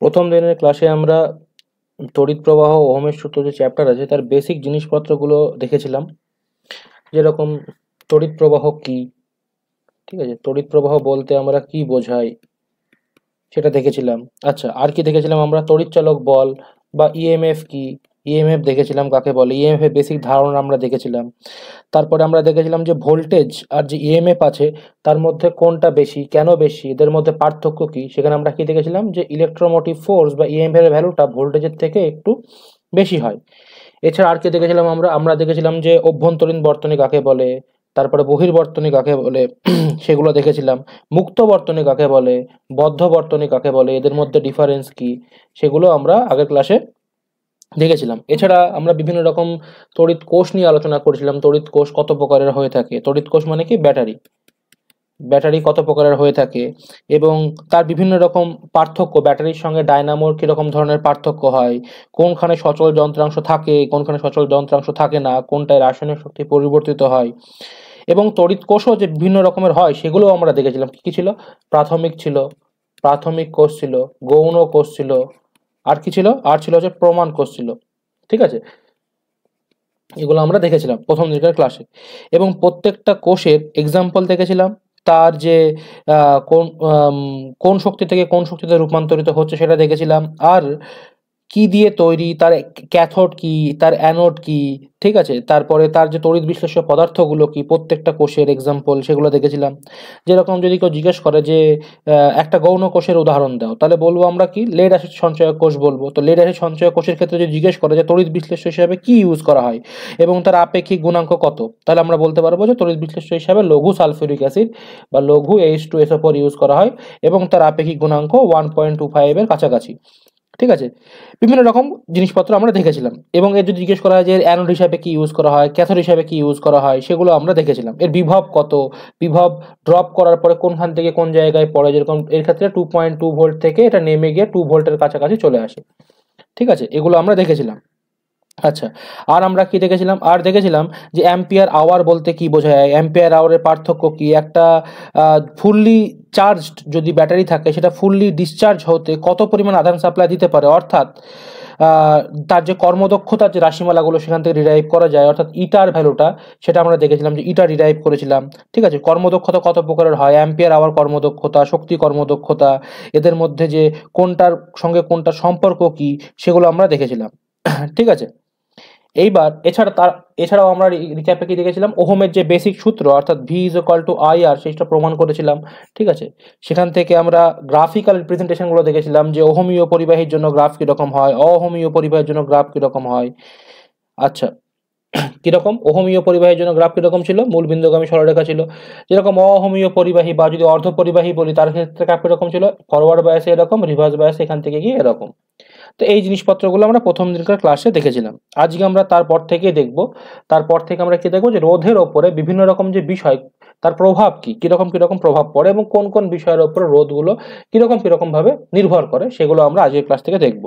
প্রথম দিনের ক্লাসে আমরা তড়িৎ প্রবাহ ওহমের সূত্র যে চ্যাপ্টার আছে তার বেসিক জিনিসপত্রগুলো দেখেছিলাম। যেরকম তড়িৎ প্রবাহ কি, ঠিক আছে, তড়িৎ প্রবাহ বলতে আমরা কি বোঝাই সেটা দেখেছিলাম। আচ্ছা, আর কি দেখেছিলাম আমরা? তড়িৎচালক বল বা ইএমএফ কি, ইএমএফ দেখেছিলাম কাকে বলে, ইএমএফ এর বেসিক ধারণা আমরা দেখেছিলাম। তারপরে আমরা দেখেছিলাম যে ভোল্টেজ আর যে ইএমএফ আছে তার মধ্যে কোনটা বেশি, কেন বেশি, এদের মধ্যে পার্থক্য কি। সেখানে আমরা কি দেখেছিলাম যে ইলেকট্রোমোটিভ ফোর্স বা ইএমএফ এর ভ্যালুটা ভোল্টেজের থেকে একটু বেশি হয়। এছাড়া আর কি দেখেছিলাম আমরা? আমরা দেখেছিলাম যে অভ্যন্তরীণ বর্তনী কাকে বলে, তারপরে বহির্বর্তনী কাকে বলে সেগুলো দেখেছিলাম। মুক্ত বর্তনী কাকে বলে, বদ্ধ বর্তনী কাকে বলে, এদের মধ্যে ডিফারেন্স কি, সেগুলো আমরা আগের ক্লাসে দেখেছিলাম। এছাড়া আমরা বিভিন্ন রকম তড়িৎ কোষ নিয়ে আলোচনা করেছিলাম। তড়িৎ কোষ কত প্রকারের হয়ে থাকে, তড়িৎ কোষ মানে কি ব্যাটারি, ব্যাটারি কত প্রকারের হয়ে থাকে এবং তার বিভিন্ন রকম পার্থক্য, ব্যাটারির সঙ্গে ডায়নামোর কিরকম ধরনের পার্থক্য হয়, কোনখানে সচল যন্ত্রাংশ থাকে, কোনখানে সচল যন্ত্রাংশ থাকে না, কোনটায় রাসায়নিক শক্তি পরিবর্তিত হয়, এবং তড়িৎ কোষও যে বিভিন্ন রকমের হয় সেগুলো আমরা দেখেছিলাম। কি কি ছিল? প্রাথমিক ছিল, প্রাথমিক কোষ ছিল, গৌণ কোষ ছিল, আর কি ছিল? আর ছিল হচ্ছে প্রমাণ কোষ ছিল। ঠিক আছে, এগুলো আমরা দেখেছিলাম প্রথম দিকের ক্লাসে। এবং প্রত্যেকটা কোষের এক্সাম্পল দেখেছিলাম, তার যে কোন শক্তি থেকে কোন শক্তিতে রূপান্তরিত হচ্ছে সেটা দেখেছিলাম। আর কি দিয়ে তৈরি, তার ক্যাথোড কি, তার অ্যানোড কি, ঠিক আছে, তারপরে তার যে তড়িৎ বিশ্লেষ্য পদার্থগুলো কি, প্রত্যেকটা কোষের এক্সাম্পল সেগুলো দেখেছিলাম। যেরকম যদি কেউ জিজ্ঞেস করে যে একটা গৌণ কোষের উদাহরণ দাও, তাহলে বলবো আমরা কি, লেড অ্যাসিড সঞ্চয়ক কোষ বলবো। তো লেড অ্যাসিড সঞ্চয়ক কোষের ক্ষেত্রে যদি জিজ্ঞেস করে যে তড়িৎ বিশ্লেষ্য হিসাবে কি ইউজ করা হয় এবং তার আপেক্ষিক গুণাঙ্ক কত, তাহলে আমরা বলতে পারবো যে তড়িৎ বিশ্লেষ্য হিসাবে লঘু সালফিউরিক অ্যাসিড বা লঘু H2SO4 ইউজ করা হয় এবং তার আপেক্ষিক গুণাঙ্ক 1.25 এর কাছাকাছি। ঠিক আছে, বিভিন্ন রকম জিনিসপত্র আমরা দেখেছিলাম। এবং এর যদি জিজ্ঞেস করা হয় যে এর অ্যানোড হিসাবে কি ইউজ করা হয়, ক্যাথোড হিসাবে কি ইউজ করা হয়, সেগুলো আমরা দেখেছিলাম। এর বিভব কত, বিভব ড্রপ করার পরে কোনখান থেকে কোন জায়গায় পড়ে, যেরকম এর ক্ষেত্রে 2.2 ভোল্ট থেকে এটা নেমে গিয়ে 2 ভোল্টের কাছাকাছি চলে আসে। ঠিক আছে, এগুলো আমরা দেখেছিলাম। আচ্ছা, আর আমরা কি দেখেছিলাম? আর দেখেছিলাম যে অ্যাম্পিয়ার আওয়ার বলতে কি বোঝায়, অ্যাম্পিয়ার আওয়ারের পার্থক্য কি, একটা ফুললি চার্জড যদি ব্যাটারি থাকে সেটা ফুললি ডিসচার্জ হতে কত পরিমাণ আধান সাপ্লাই দিতে পারে, অর্থাৎ তার যে কর্মদক্ষতার যে রাশিমালাগুলো সেখান থেকে ডিরাইভ করা যায়, অর্থাৎ ইটার ভ্যালুটা, সেটা আমরা দেখেছিলাম যে ইটা ডিরাইভ করেছিলাম। ঠিক আছে, কর্মদক্ষতা কত প্রকারের হয়, অ্যাম্পিয়ার আওয়ার কর্মদক্ষতা, শক্তি কর্মদক্ষতা, এদের মধ্যে যে কোনটার সঙ্গে কোনটার সম্পর্ক কি, সেগুলো আমরা দেখেছিলাম। ঠিক আছে, এইবার এছাড়াও আমরা রিক্যাপে কি দেখেছিলাম, ওহমের যে বেসিক সূত্র অর্থাৎ V is equal to I R, সেটা প্রমাণ করেছিলাম। ঠিক আছে, সেখান থেকে আমরা গ্রাফিক্যাল রিপ্রেজেন্টেশনগুলো দেখেছিলাম যে ওহমীয় পরিবাহীর জন্য গ্রাফ কিরকম হয়, অহমীয় পরিবাহীর জন্য গ্রাফ কিরকম হয়। আচ্ছা, কিরকম ওহমীয় পরিবাহীর জন্য গ্রাফ কিরকম ছিল, মূল বিন্দুগামী সরলরেখা ছিল। যেরকম অহমীয় পরিবাহী বা যদি অর্ধ পরিবাহী বলি তার ক্ষেত্রে গ্রাফ কিরকম ছিল, ফরওয়ার্ড বায়াসে এরকম, রিভার্স বায়াসে এখান থেকে গিয়ে এরকম। তো এই জিনিসপত্রগুলো আমরা প্রথম দিনকার ক্লাসে দেখেছিলাম। আজকে আমরা তারপর থেকে দেখব, তারপর থেকে আমরা কি দেখবো যে রোধের ওপরে বিভিন্ন রকম যে বিষয়, তার প্রভাব কি, কিরকম কিরকম প্রভাব পড়ে এবং কোন কোন বিষয়ের ওপরে রোধগুলো কিরকম কিরকম ভাবে নির্ভর করে, সেগুলো আমরা আজকের ক্লাস থেকে দেখব।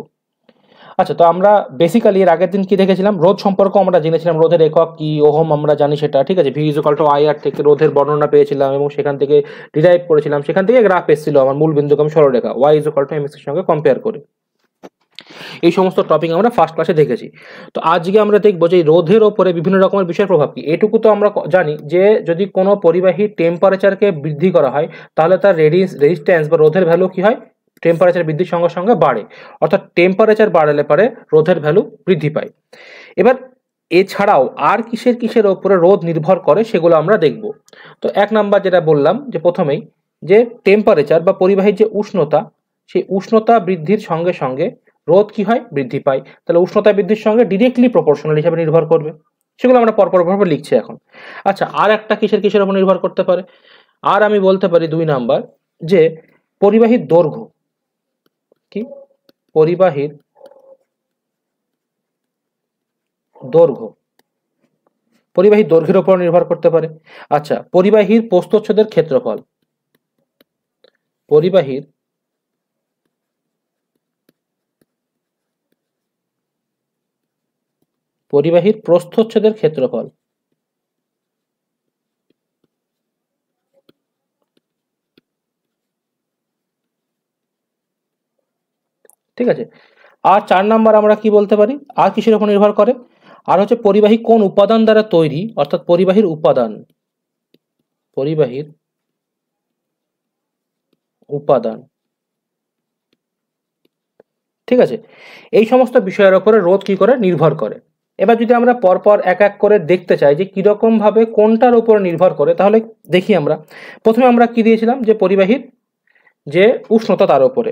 আচ্ছা, তো আমরা বেসিক্যালি এর আগের দিন কি দেখেছিলাম, রোধ সম্পর্ক আমরা জেনেছিলাম, রোধের একক কি, ওহম আমরা জানি সেটা। ঠিক আছে, V is equal to I R থেকে রোধের বর্ণনা পেয়েছিলাম এবং সেখান থেকে ডিরাইভ করেছিলাম, সেখান থেকে গ্রাফ এসেছিল আমার মূল বিন্দুগামী সরলরেখা y is equal to m x এর সঙ্গে কম্পেয়ার করে। এই সমস্ত টপিক আমরা ফার্স্ট ক্লাসে দেখেছি। তো আজকে আমরা দেখবো যে রোধের ওপরে বিভিন্ন রকমের বিষয়ের প্রভাব কি। এটুকু তো আমরা জানি যে যদি কোনো পরিবাহীর টেম্পারেচারকে বৃদ্ধি করা হয় তাহলে তার রেজিস্ট্যান্স বা রোধের ভ্যালু কি হয়, টেম্পারেচার বৃদ্ধির সঙ্গে সঙ্গে বাড়ে, অর্থাৎ টেম্পারেচার বাড়ালে পারে রোধের ভ্যালু বৃদ্ধি পায়। এবার এছাড়াও আর কিসের কিসের ওপরে রোধ নির্ভর করে সেগুলো আমরা দেখব। তো এক নাম্বার যেটা বললাম যে প্রথমেই যে টেম্পারেচার বা পরিবাহীর যে উষ্ণতা, সেই উষ্ণতা বৃদ্ধির সঙ্গে সঙ্গে রোধ কি হয়, বৃদ্ধি পায়। তাহলে উষ্ণতা বৃদ্ধির সঙ্গে ডিরেক্টলি প্রপোর্শনাল হিসাবে নির্ভর করবে। সেগুলো আমরা পরপর লিখছি এখন। আচ্ছা, আর একটা কিসের কিসের উপর নির্ভর করতে পারে, আর আমি বলতে পারি 2 নাম্বার যে পরিবাহীর দৈর্ঘ্য কি, পরিবাহীর দৈর্ঘ্য, পরিবাহীর দৈর্ঘ্যের উপর নির্ভর করতে পারে। আচ্ছা, পরিবাহীর প্রস্থচ্ছেদের ক্ষেত্রফল, পরিবাহীর পরিবাহীর প্রস্থচ্ছেদের ক্ষেত্রফল, ঠিক আছে। আর 4 নাম্বার আমরা কি বলতে পারি, আর কিসের উপর নির্ভর করে, আর হচ্ছে পরিবাহী কোন উপাদান দ্বারা তৈরি, অর্থাৎ পরিবাহীর উপাদান, পরিবাহীর উপাদান। ঠিক আছে, এই সমস্ত বিষয়ের উপরে রোধ কি করে নির্ভর করে। এবার যদি আমরা পরপর এক এক করে দেখতে চাই যে কিরকম ভাবে কোনটার উপর নির্ভর করে, তাহলে দেখি আমরা প্রথমে আমরা কি দিয়েছিলাম যে পরিবাহীর যে উষ্ণতা তার উপরে।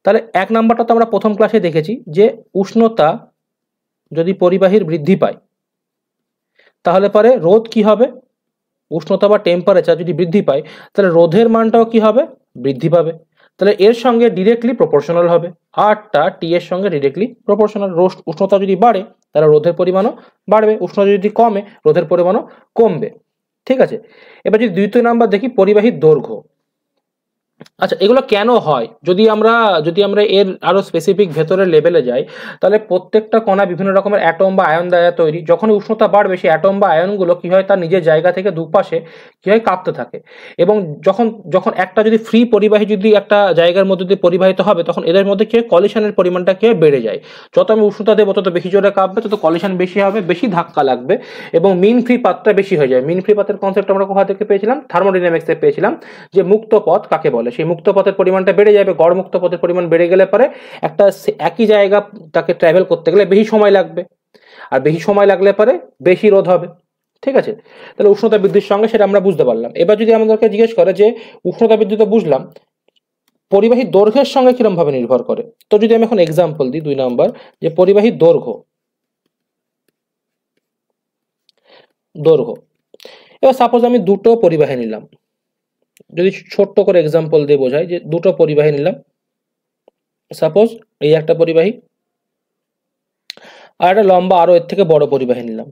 তাহলে 1 নাম্বারটা তো আমরা প্রথম ক্লাসে দেখেছি যে উষ্ণতা যদি পরিবাহীর বৃদ্ধি পায় তাহলে পরে রোধ কি হবে, উষ্ণতা বা টেম্পারেচার যদি বৃদ্ধি পায় তাহলে রোধের মানটাও কি হবে, বৃদ্ধি পাবে। তাহলে এর সঙ্গে ডিরেক্টলি প্রপোর্শনাল হবে, আরটা টি এর সঙ্গে ডিরেক্টলি প্রপোর্শনাল। উষ্ণতা যদি বাড়ে তাহলে রোধের পরিমাণও বাড়বে, উষ্ণতা যদি কমে রোধের পরিমাণও কমবে। ঠিক আছে, এবার যদি দ্বিতীয় নাম্বার দেখি পরিবাহীর দৈর্ঘ্য। আচ্ছা, এগুলো কেন হয়, যদি আমরা এর আরো স্পেসিফিক ভেতরের লেভেলে যাই, তাহলে প্রত্যেকটা কণা বিভিন্ন রকমের অ্যাটম বা আয়ন দ্বারা তৈরি। যখন উষ্ণতা বাড়বে সেই অ্যাটম বা আয়নগুলো কি হয়, তার নিজের জায়গা থেকে দুপাশে কি হয়, কাঁপতে থাকে। এবং যখন যখন একটা যদি ফ্রি পরিবাহী যদি একটা জায়গার মধ্যে দিয়ে পরিবাহিত হবে, তখন এদের মধ্যে কি হয়, কলিশনের পরিমাণটা কি হয়, বেড়ে যায়। যত আমি উষ্ণতা দেবো তত বেশি জোরে কাঁপবে, তত কলিশন বেশি হবে, বেশি ধাক্কা লাগবে এবং মিন ফ্রি পাথটা বেশি হয়ে যায়। মিন ফ্রি পাথের কনসেপ্ট আমরা কোথা থেকে পেয়েছিলাম, থার্মোডাইনামিক্সে পেয়েছিলাম, যে মুক্ত পথ কাকে বলে। সেই মুক্ত পথের পরিমাণটা বেড়ে যাবে, গড় মুক্ত পথের পরিমাণ বেড়ে গেলে পরে একটা একই জায়গা তাকে ট্রাভেল করতে গেলে বেশি সময় লাগবে, আর বেশি সময় লাগলে পরে বেশি রোধ হবে। ঠিক আছে, তাহলে উষ্ণতা বৃদ্ধির সঙ্গে সেটা আমরা বুঝতে পারলাম। এবার যদি আমাদেরকে জিজ্ঞেস করে যে উষ্ণতা বৃদ্ধি তো বুঝলাম, পরিবাহী দৈর্ঘ্যের সঙ্গে কিরকম ভাবে নির্ভর করে, তো যদি আমি এখন এক্সাম্পল দিই 2 নাম্বার, যে পরিবাহী দৈর্ঘ্য। দৈর্ঘ্য, এবার সাপোজ আমি দুটো পরিবাহী নিলাম, যদি ছোট্ট করে এক্সাম্পল দিয়ে বোঝাই, যে দুটো পরিবাহী নিলাম, সাপোজ এই একটা পরিবাহী আর একটা লম্বা আরো এর থেকে বড় পরিবাহী নিলাম,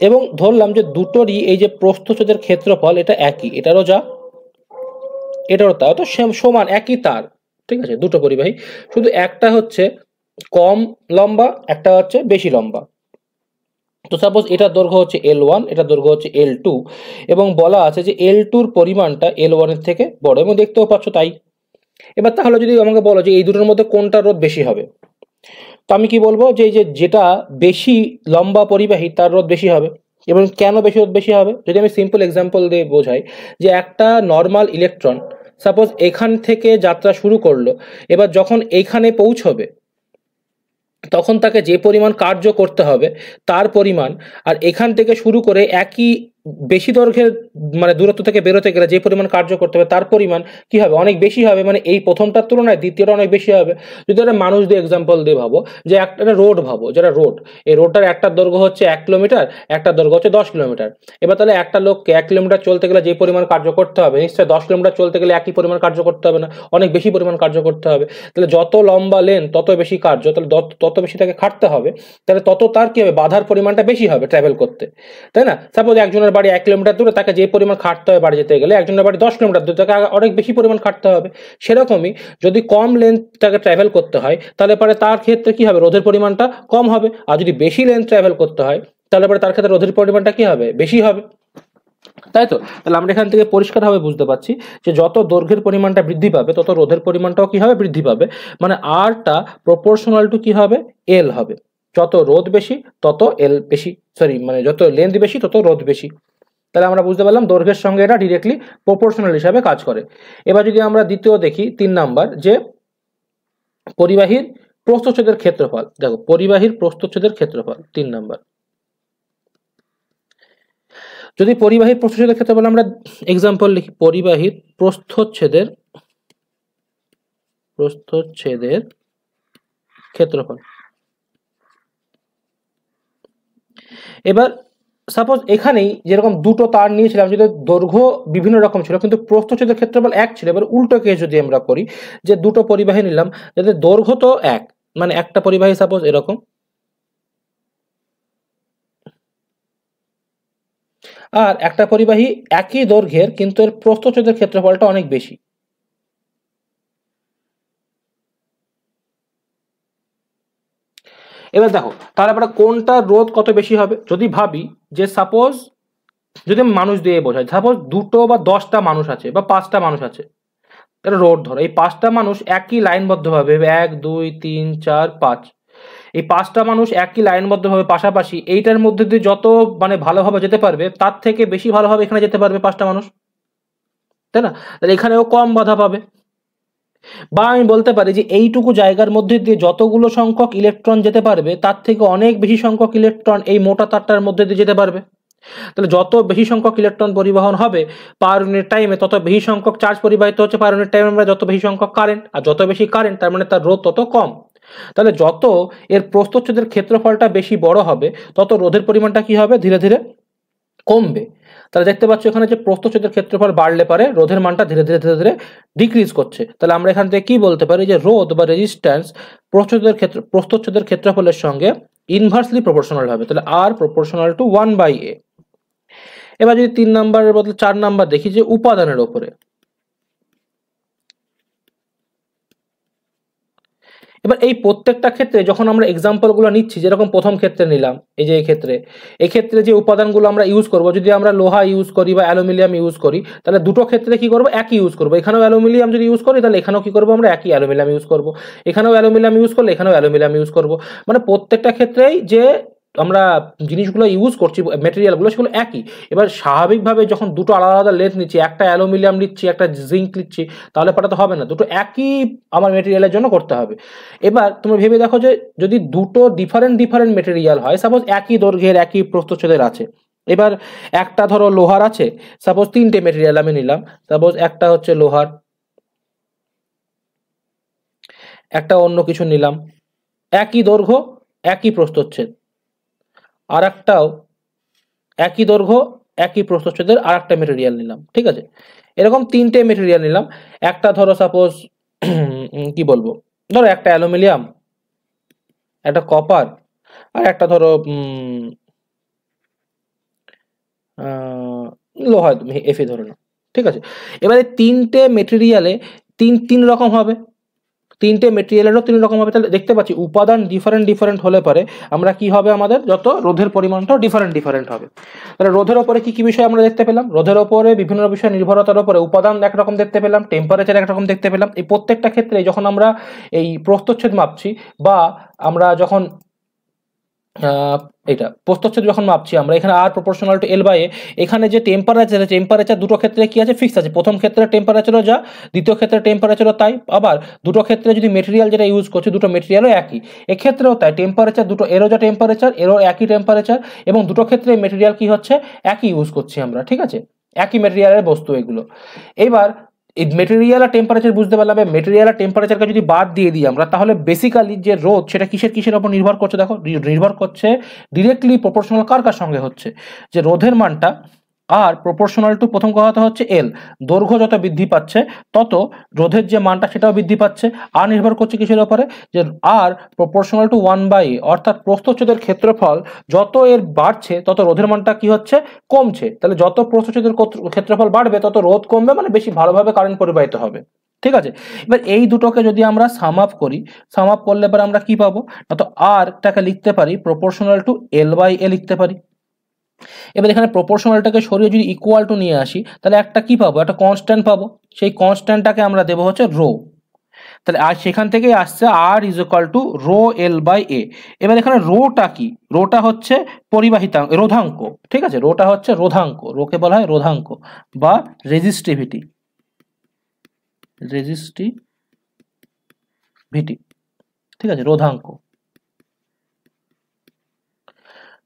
এবং ধরলাম যে দুটোরই এই যে প্রস্থচ্ছেদের ক্ষেত্রফল এটা একই, এটারও যা এটারও তা, তো সমান একই তার। ঠিক আছে, দুটো পরিবাহী, শুধু একটা হচ্ছে কম লম্বা, একটা হচ্ছে বেশি লম্বা। তো সাপোজ এটার দৈর্ঘ্য হচ্ছে L1, এটার দৈর্ঘ্য হচ্ছে L2, এবং বলা আছে যে L2 এর পরিমাণটা L1 এর থেকে বড়, এবং দেখতেও পাচ্ছ তাই। এবার তাহলে যদি আমাকে বলো যে এই দুটোর মধ্যে কোনটা রোধ বেশি হবে, তো আমি কি বলবো যে যেটা বেশি লম্বা পরিবাহী তার রোধ বেশি হবে। এবং কেন বেশি রোধ বেশি হবে, যদি আমি সিম্পল এক্সাম্পল দিয়ে বোঝাই, যে একটা নর্মাল ইলেকট্রন সাপোজ এখান থেকে যাত্রা শুরু করলো, এবার যখন এইখানে পৌঁছবে তখন তাকে যে পরিমাণ কার্য করতে হবে তার পরিমাণ, আর এখান থেকে শুরু করে একই বেশি দৈর্ঘ্যের মানে দূরত্ব থেকে বেরোতে গেলে যে পরিমাণ কার্য করতে হবে তার পরিমাণ কি হবে, অনেক বেশি হবে। মানে এই প্রথমটার তুলনায় দ্বিতীয়টা অনেক বেশি হবে। যদি একটা মানুষ দিয়ে এক্সাম্পল দিয়ে ভাবো, যে একটা রোড ভাবো, যেটা রোড, এই রোডটার একটা দৈর্ঘ্য হচ্ছে 1 কিলোমিটার, একটা দৈর্ঘ্য হচ্ছে 10 কিলোমিটার। এবার তাহলে একটা লোককে 1 কিলোমিটার চলতে গেলে যে পরিমাণ কার্য করতে হবে, নিশ্চয়ই 10 কিলোমিটার চলতে গেলে একই পরিমাণ কার্য করতে হবে না, অনেক বেশি পরিমাণ কার্য করতে হবে। তাহলে যত লম্বা লেন তত বেশি কার্য, তাহলে তত বেশি তাকে খাটতে হবে, তাহলে তত তার কি হবে, বাধার পরিমাণটা বেশি হবে ট্রাভেল করতে, তাই না? সাপোজ একজনের বাড়ি 1 কিলোমিটার দূরে, তাকে যে পরিমাণ খাটতে হবে বাড়ি যেতে গেলে, একজনের বাড়ি 10 কিলোমিটার দূরে, তাকে অনেক বেশি পরিমাণ খাটতে হবে। সেরকমই যদি কম লেন্থ তাকে ট্রাভেল করতে হয়, তাহলে পরে তার ক্ষেত্রে কি হবে, রোধের পরিমাণটা কম হবে। আর যদি বেশি লেন্থ ট্রাভেল করতে হয়, তাহলে পরে তার ক্ষেত্রে রোধের পরিমাণটা কি হবে, বেশি হবে। তাই তো? তাহলে আমরা এখান থেকে পরিষ্কারভাবে বুঝতে পারছি যে যত দৈর্ঘ্যের পরিমাণটা বৃদ্ধি পাবে তত রোধের পরিমাণটাও কি হবে, বৃদ্ধি পাবে। মানে আরটা প্রপোর্শনাল টু কি হবে, এল হবে। যত রোধ বেশি তত এল বেশি, সরি মানে যত লেন্থ বেশি তত রোধ বেশি। তাহলে আমরা বুঝতে পারলাম দৈর্ঘ্যের সঙ্গে এটা ডিরেক্টলি প্রপোর্শনাল হিসাবে কাজ করে। এবার যদি আমরা দ্বিতীয় দেখি 3 নাম্বার, যে পরিবাহীর প্রস্থচ্ছেদের ক্ষেত্রফল। দেখো পরিবাহীর প্রস্থচ্ছেদের ক্ষেত্রফল 3 নাম্বার, যদি পরিবাহীর প্রস্থচ্ছেদের ক্ষেত্রফল আমরা এক্সাম্পল লিখি, পরিবাহীর প্রস্থচ্ছেদের ক্ষেত্রফল। এবার সাপোজ এখানেই যেরকম দুটো তার নিয়েছিলাম, যদি দৈর্ঘ্য বিভিন্ন রকম ছিল কিন্তু প্রস্থচ্ছেদের ক্ষেত্রফল এক ছিল। এবার উল্টো কেস যদি আমরা করি, যে দুটো পরিবাহী নিলাম যাদের দৈর্ঘ্য তো এক, মানে একটা পরিবাহী সাপোজ এরকম, আর একটা পরিবাহী একই দৈর্ঘ্যের কিন্তু এর প্রস্থচ্ছেদের ক্ষেত্রফলটা অনেক বেশি। এবার দেখো তাহলে আমরা কোনটা রোধ কত বেশি হবে, যদি ভাবি যে সাপোজ যদি আমি মানুষ দিয়ে বোঝাই, সাপোজ 2 বা 10টা মানুষ আছে বা 5টা মানুষ আছে, এটা রোড ধরো, এই 5টা মানুষ একই লাইনবদ্ধভাবে 1 2 3 4 5, এই 5টা মানুষ একই লাইনবদ্ধভাবে পাশাপাশি এইটার মধ্যে দিয়ে যত মানে ভালোভাবে যেতে পারবে তার থেকে বেশি ভালোভাবে এখানে যেতে পারবে 5টা মানুষ, তাই না? তাহলে এখানেও কম বাধা পাবে। বা আমি বলতে পারি যে এইটুকু জায়গার মধ্যে দিয়ে যতগুলো সংখ্যক ইলেকট্রন যেতে পারবে তার থেকে অনেক বেশি সংখ্যক ইলেকট্রন এই মোটা তারটার মধ্যে দিয়ে যেতে পারবে। তাহলে যত বেশি সংখ্যক ইলেকট্রন পরিবহন হবে পার ইউনিট টাইমে, তত বেশি সংখ্যক চার্জ পরিবাহিত হচ্ছে পার ইউনিট টাইমে, আমরা যত বেশি সংখ্যক কারেন্ট, আর যত বেশি কারেন্ট তার মানে তার রোধ তত কম। তাহলে যত এর প্রস্থচ্ছেদের ক্ষেত্রফলটা বেশি বড় হবে তত রোধের পরিমাণটা কি হবে, ধীরে ধীরে কমবে। তাহলে দেখতে পাচ্ছ এখানে যে প্রস্থচ্ছেদের ক্ষেত্রফল বাড়লে পারে রোধের মানটা ধীরে ধীরে ধীরে ধীরে ডিক্রিজ করছে। তাহলে আমরা এখান থেকে কি বলতে পারি যে রোধ বা রেজিস্ট্যান্স প্রস্থচ্ছেদের ক্ষেত্রফলের সঙ্গে ইনভার্সলি প্রপোর্শনাল হবে। তাহলে আর প্রপোর্শনাল টু 1/a। এবার যদি 3 নাম্বারের বদলে 4 নাম্বার দেখি যে উপাদানের ওপরে, এবার এই প্রত্যেকটা ক্ষেত্রে যখন আমরা এক্সাম্পলগুলো নিচ্ছি, যেরকম প্রথম ক্ষেত্রে নিলাম, এই যে এই ক্ষেত্রে যে উপাদানগুলো আমরা ইউজ করব, যদি আমরা লোহা ইউজ করি বা অ্যালুমিনিয়াম ইউজ করি তাহলে দুটো ক্ষেত্রে কি করব, একই ইউজ করব। এখানেও অ্যালুমিনিয়াম যদি ইউজ করি তাহলে এখানেও কি করব, আমরা একই অ্যালুমিনিয়াম ইউজ করব। এখানেও অ্যালুমিনিয়াম ইউজ করলে এখানেও অ্যালুমিনিয়াম ইউজ করব। মানে প্রত্যেকটা ক্ষেত্রেই যে আমরা জিনিসগুলো ইউজ করছি, মেটেরিয়ালগুলো, সেগুলো একই। এবার স্বাভাবিকভাবে যখন দুটো আলাদা আলাদা লেন্থ নিচ্ছি, একটা অ্যালুমিনিয়াম নিচ্ছি একটা জিঙ্ক নিচ্ছি, তাহলে পাঠাতে হবে না, দুটো একই আমার মেটেরিয়ালের জন্য করতে হবে। এবার তুমি ভেবে দেখো যে যদি দুটো ডিফারেন্ট ডিফারেন্ট মেটেরিয়াল হয়, সাপোজ একই দৈর্ঘ্যের একই প্রস্থচ্ছেদের আছে, এবার একটা ধরো লোহার আছে, সাপোজ 3টে মেটেরিয়াল আমি নিলাম, সাপোজ একটা হচ্ছে লোহার, একটা অন্য কিছু নিলাম, একই দৈর্ঘ্য একই প্রস্থচ্ছেদ, আর একটাও একই দৈর্ঘ্য একই প্রস্থচ্ছেদের আর একটা মেটেরিয়াল নিলাম, ঠিক আছে? এরকম 3টে মেটেরিয়াল নিলাম। একটা ধরো সাপোজ কি বলবো, ধরো একটা অ্যালুমিনিয়াম, একটা কপার, আর একটা ধরো লোহা, তুমি এফে ধরে নাও, ঠিক আছে? এবারে 3টে মেটেরিয়ালে তিন তিন রকম হবে, 3টে মেটেরিয়ালেরও 3 রকম হবে। তাহলে দেখতে পাচ্ছি উপাদান ডিফারেন্ট ডিফারেন্ট হলে পরে আমরা কি হবে, আমাদের যত রোধের পরিমাণটাও ডিফারেন্ট ডিফারেন্ট হবে। তাহলে রোধের ওপরে কি কি বিষয় আমরা দেখতে পেলাম, রোধের ওপরে বিভিন্ন বিষয় নির্ভরতার উপরে উপাদান একরকম দেখতে পেলাম, টেম্পারেচার একরকম দেখতে পেলাম। এই প্রত্যেকটা ক্ষেত্রে যখন আমরা এই প্রস্থচ্ছেদ মাপছি বা আমরা যখন এটা প্রস্থচ্ছেদ যখন মাপছি আমরা, এখানে আর প্রপোর্শনাল টু L/A, এখানে যে টেম্পারেচার দুটো ক্ষেত্রে কি আছে, ফিক্স আছে। প্রথম ক্ষেত্রে টেম্পারেচারও যা, দ্বিতীয় ক্ষেত্রে টেম্পারেচারও তাই। আবার দুটো ক্ষেত্রে যদি মেটেরিয়াল যেটা ইউজ করছি দুটো মেটেরিয়ালও একই, এক্ষেত্রেও তাই। টেম্পারেচার দুটো, এরও যা টেম্পারেচার এরও একই টেম্পারেচার, এবং দুটো ক্ষেত্রে মেটেরিয়াল কি হচ্ছে, একই ইউজ করছি আমরা, ঠিক আছে? একই মেটেরিয়ালের বস্তু এগুলো। এবার এই মেটেরিয়াল আর টেম্পারেচার বুঝতে পারলাম। মেটেরিয়াল আর টেম্পারেচারকে যদি বাদ দিয়ে দিই আমরা, তাহলে বেসিক্যালি যে রোধ সেটা কিসের কিসের উপর নির্ভর করছে, দেখো নির্ভর করছে ডিরেক্টলি প্রপোর্শনাল কার কার সঙ্গে হচ্ছে, যে রোধের মানটা আর প্রপোর্শনাল টু, প্রথম কথা হচ্ছে এল, দৈর্ঘ্য যত বৃদ্ধি পাচ্ছে তত রোধের যে মানটা সেটাও বৃদ্ধি পাচ্ছে। আর নির্ভর করছে কিসের উপরে, যে আর প্রপোর্শনাল টু 1/a, অর্থাৎ প্রস্থচ্ছেদের ক্ষেত্রফল যত এর বাড়ছে তত রোধের মানটা কি হচ্ছে, কমছে। তাহলে যত প্রস্থচ্ছেদের ক্ষেত্রফল বাড়বে তত রোধ কমবে, মানে বেশি ভালোভাবে কারেন্ট পরিবাহিত হবে, ঠিক আছে? এবার এই দুটোকে যদি আমরা সাম আপ করি, সাম আপ করলে পরে আমরা কি পাবো, না তো আরটাকে লিখতে পারি প্রপোর্শনাল টু L/A লিখতে পারি। এবার এখানে প্রপোর্শনালটাকে সরিয়ে যদি ইকুয়াল টু নিয়ে আসি তাহলে একটা কি পাবো, একটা কনস্ট্যান্ট পাবো। সেই কনস্ট্যান্টটাকে আমরা দেবো হচ্ছে রো। তাহলে আর সেখান থেকেই আসছে R is equal to rho L/A। এবার এখানে রোটা কি, রোটা হচ্ছে পরিবাহিতাঙ্ক, রোধাঙ্ক, ঠিক আছে? রোটা হচ্ছে রোধাঙ্ক, রোকে বলা হয় রোধাঙ্ক বা রেজিস্টিভিটি, রেজিস্টিভিটি, ঠিক আছে, রোধাঙ্ক।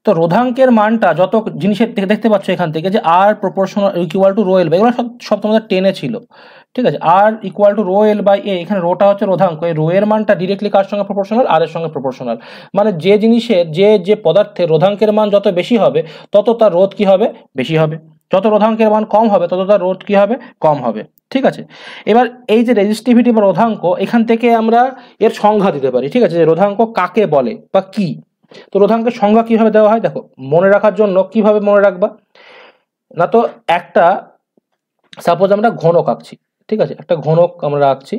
তো রোধাঙ্কের মানটা যত জিনিসের থেকে দেখতে পাচ্ছ এখান থেকে যে R proportional equal to rho L/A, এগুলো সব সব তোমাদের টেনে ছিল, ঠিক আছে? আর ইকুয়াল টু রো L/A, এখানে রোটা হচ্ছে রোধাঙ্ক, এই রো এর মানটা ডিরেক্টলি কার সঙ্গে প্রপোর্শনাল, আর এর সঙ্গে প্রপোর্শনাল। মানে যে জিনিসের যে পদার্থের রোধাঙ্কের মান যত বেশি হবে তত তার রোধ কি হবে, বেশি হবে। যত রোধাঙ্কের মান কম হবে তত তার রোধ কি হবে, কম হবে, ঠিক আছে? এবার এই যে রেজিস্টিভিটি বা রোধাঙ্ক, এখান থেকে আমরা এর সংজ্ঞা দিতে পারি, ঠিক আছে? যে রোধাঙ্ক কাকে বলে বা কি। তো রোধাঙ্কের সংজ্ঞা কিভাবে দেওয়া হয় দেখো, মনে রাখার জন্য কিভাবে মনে রাখবা, না তো একটা সাপোজ আমরা ঘনক আঁকছি, ঠিক আছে? একটা ঘনক আমরা আঁকছি,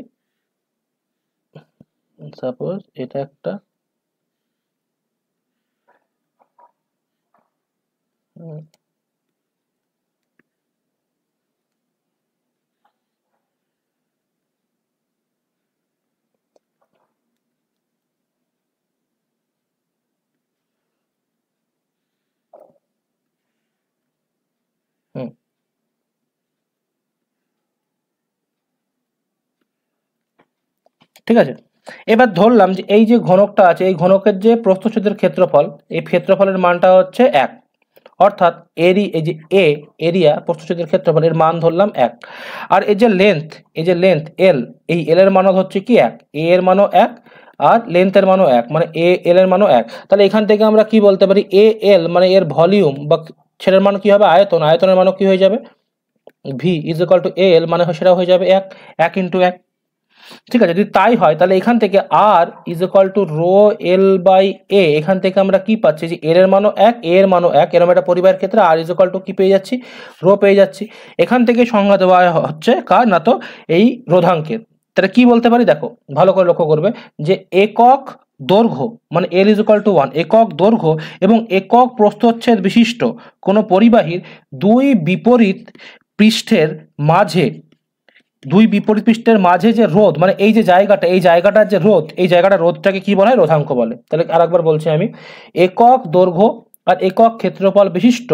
সাপোজ এটা একটা হুম, ঠিক আছে। এবার ধরলাম যে এই যে ঘনকটা আছে, এই ঘনকের যে প্রস্থচ্ছেদের ক্ষেত্রফল, এই ক্ষেত্রফলের মানটা হচ্ছে 1, অর্থাৎ এই যে এরিয়া প্রস্থচ্ছেদের ক্ষেত্রফল, এর মান ধরলাম 1। আর এই যে লেন্থ এল, এই এল এর মানও হচ্ছে কি 1, এ এর মানও 1 আর লেন্থের মানও 1, মানে এ এল এর মানও 1। তাহলে এখান থেকে আমরা কি বলতে পারি, এ এল মানে এর ভলিউম বা সেটার মান কি হবে, আয়তন, আয়তনের মানও কি হয়ে যাবে, ভি ইজ ইকুয়াল টু এ এল, মানে সেটা হয়ে যাবে 1, 1 ইন্টু 1। ঠিক আছে, যদি তাই হয় তাহলে এখান থেকে R is equal to rho L by A, এখান থেকে আমরা কি পাচ্ছি যে এর মানও 1, এ এর মানও 1, এরকম একটা পরিবাহের ক্ষেত্রে আর ইজ ইকুয়াল টু কি পেয়ে যাচ্ছি, রো পেয়ে যাচ্ছি। এখান থেকে সংজ্ঞা দেওয়া হচ্ছে কার না, তো এই রোধাঙ্কের। তাহলে কি বলতে পারি দেখো, ভালো করে লক্ষ্য করবে যে একক দৈর্ঘ্য মানে এল ইজ ইকুয়াল টু 1, একক দৈর্ঘ্য এবং একক প্রস্থচ্ছেদ বিশিষ্ট কোনো পরিবাহীর দুই বিপরীত পৃষ্ঠের মাঝে, দুই বিপরীত পৃষ্ঠের মাঝে যে রোধ, মানে এই যে জায়গাটা, এই জায়গাটার যে রোধ, এই জায়গাটা রোধটাকে কি বলা হয়, রোধাঙ্ক বলে। তাহলে আরেকবার বলছি আমি, একক দৈর্ঘ্য আর একক ক্ষেত্রফল বিশিষ্ট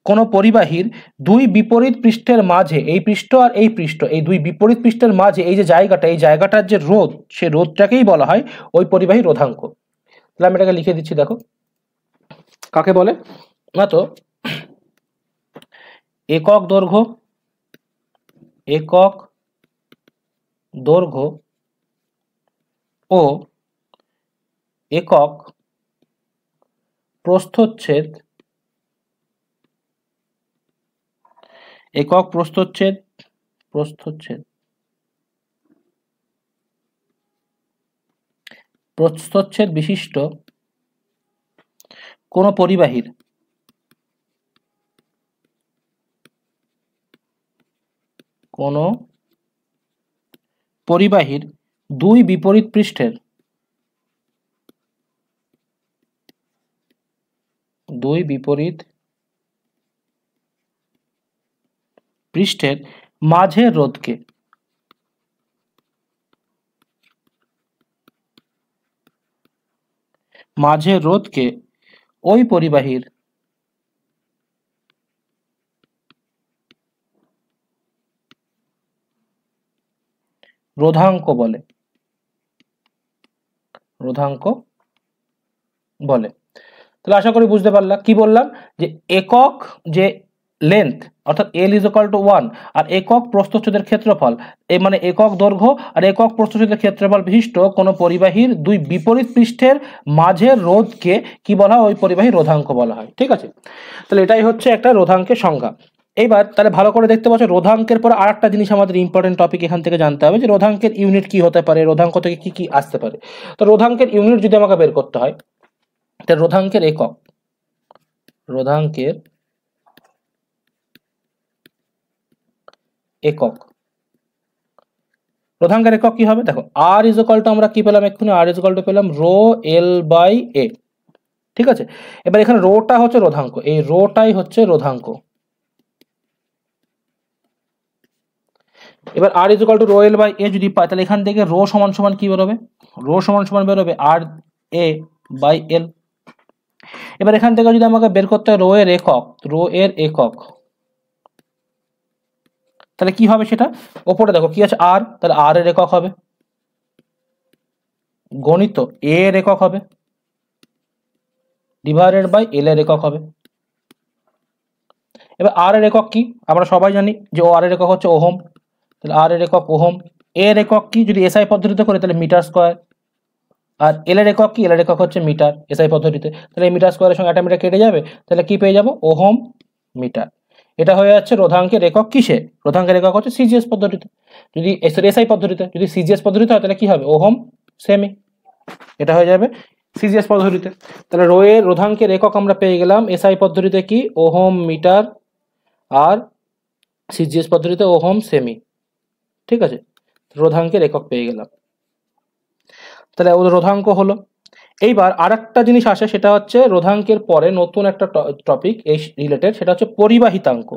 কোনো পরিবাহীর দুই বিপরীত পৃষ্ঠের মাঝে, এই পৃষ্ঠ আর এই পৃষ্ঠ, এই দুই বিপরীত পৃষ্ঠের মাঝে এই যে জায়গাটা, এই জায়গাটার যে রোধ, সেই রোধটাকেই বলা হয় ওই পরিবাহী রোধাঙ্ক। তাহলে আমি এটাকে লিখে দিচ্ছি, দেখো কাকে বলে না, তো একক দৈর্ঘ্য, একক দৈর্ঘ্য ও একক প্রস্থচ্ছেদ, একক প্রস্থচ্ছেদ, প্রস্থচ্ছেদ, প্রস্থচ্ছেদ বিশিষ্ট কোনো পরিবাহীর, কোনো পরিবাহীর দুই বিপরীত পৃষ্ঠের, দুই বিপরীত পৃষ্ঠের মাঝের রোধকে, মাঝের রোধকে ওই পরিবাহীর রোধাঙ্ক বলে, রোধাঙ্ক বলে। তাহলে আশা করি বুঝতে পারলাম কি বললাম, যে একক যে লেন্থ অর্থাৎ এল ইজ ইকুয়াল টু 1 আর একক প্রস্থচ্ছেদের ক্ষেত্রফল, এই মানে একক দৈর্ঘ্য আর একক প্রস্থচ্ছেদের ক্ষেত্রফল বিশিষ্ট কোনো পরিবাহীর দুই বিপরীত পৃষ্ঠের মাঝের রোধকে কি বলা হয়, ওই পরিবাহী রোধাঙ্ক বলা হয়। ঠিক আছে, তাহলে এটাই হচ্ছে একটা রোধাঙ্কের সংজ্ঞা। এইবার তাহলে ভালো করে দেখতে পাচ্ছ, রোধাঙ্কের পর আর একটা জিনিস আমাদের ইম্পর্টেন্ট টপিক এখান থেকে জানতে হবে, যে রোধাঙ্কের ইউনিট কি হতে পারে, রোধাঙ্ক থেকে কি কি আসতে পারে। তো রোধাঙ্কের ইউনিট যদি আমাকে বের করতে হয়, তাহলে রোধাঙ্কের একক, রোধাঙ্কের একক, রোধাঙ্কের একক কি হবে দেখো, আর ইজ ইকুয়াল টু আমরা কি পেলাম এক্ষুনি, আর ইজ ইকুয়াল টু পেলাম রো এল বাই এ। ঠিক আছে, এবার এখানে রোটা হচ্ছে রোধাঙ্ক, এই রোটাই হচ্ছে রোধাঙ্ক। এবার R is equal to rho L by A যদি পাই, তাহলে এখান থেকে রো সমান সমান কি বেরোবে, রো সমান সমান বেরোবে আর এ বাই এল। এবার এখান থেকে যদি আমাকে বের করতে হয় রো এর একক, রো এর একক, তাহলে কি হবে সেটা, ওপরে দেখো কি আছে আর, তাহলে আর এর একক হবে, গণিত এ এর একক হবে, ডিভাইডেড বাই এল এর একক হবে। এবার আর এর একক কি, আমরা সবাই জানি যে ও আর এর একক হচ্ছে ওহম, তাহলে আর এর একক ওহম। এর একক কি, যদি এসআই পদ্ধতিতে করে তাহলে মিটার স্কোয়ার। আর এল এর একক কি, এল এর একক হচ্ছে মিটার এসআই পদ্ধতিতে, তাহলে এই মিটার স্কোয়ারের সঙ্গে একটা মিটার কেটে যাবে, তাহলে কি পেয়ে যাবো, ওহম মিটার। এটা হয়ে যাচ্ছে রোধাঙ্কের একক কিসে, রোধাঙ্কের একক হচ্ছে সিজিএস পদ্ধতিতে। যদি এসআই পদ্ধতিতে, যদি সিজিএস পদ্ধতিতে হয় তাহলে কি হবে, ওহম সেমি। এটা হয়ে যাবে সিজিএস পদ্ধতিতে। তাহলে রো এর রোধাঙ্কের একক আমরা পেয়ে গেলাম এসআই পদ্ধতিতে কি ওহম মিটার, আর সিজিএস পদ্ধতিতে ওহম সেমি। ঠিক আছে, রোধাঙ্কের একক পেয়ে গেলাম, তাহলে ও রোধাঙ্ক হলো। এইবার আর একটা জিনিস আসে, সেটা হচ্ছে রোধাঙ্কের পরে নতুন একটা টপিক এই রিলেটেড, সেটা হচ্ছে পরিবাহিতাঙ্ক।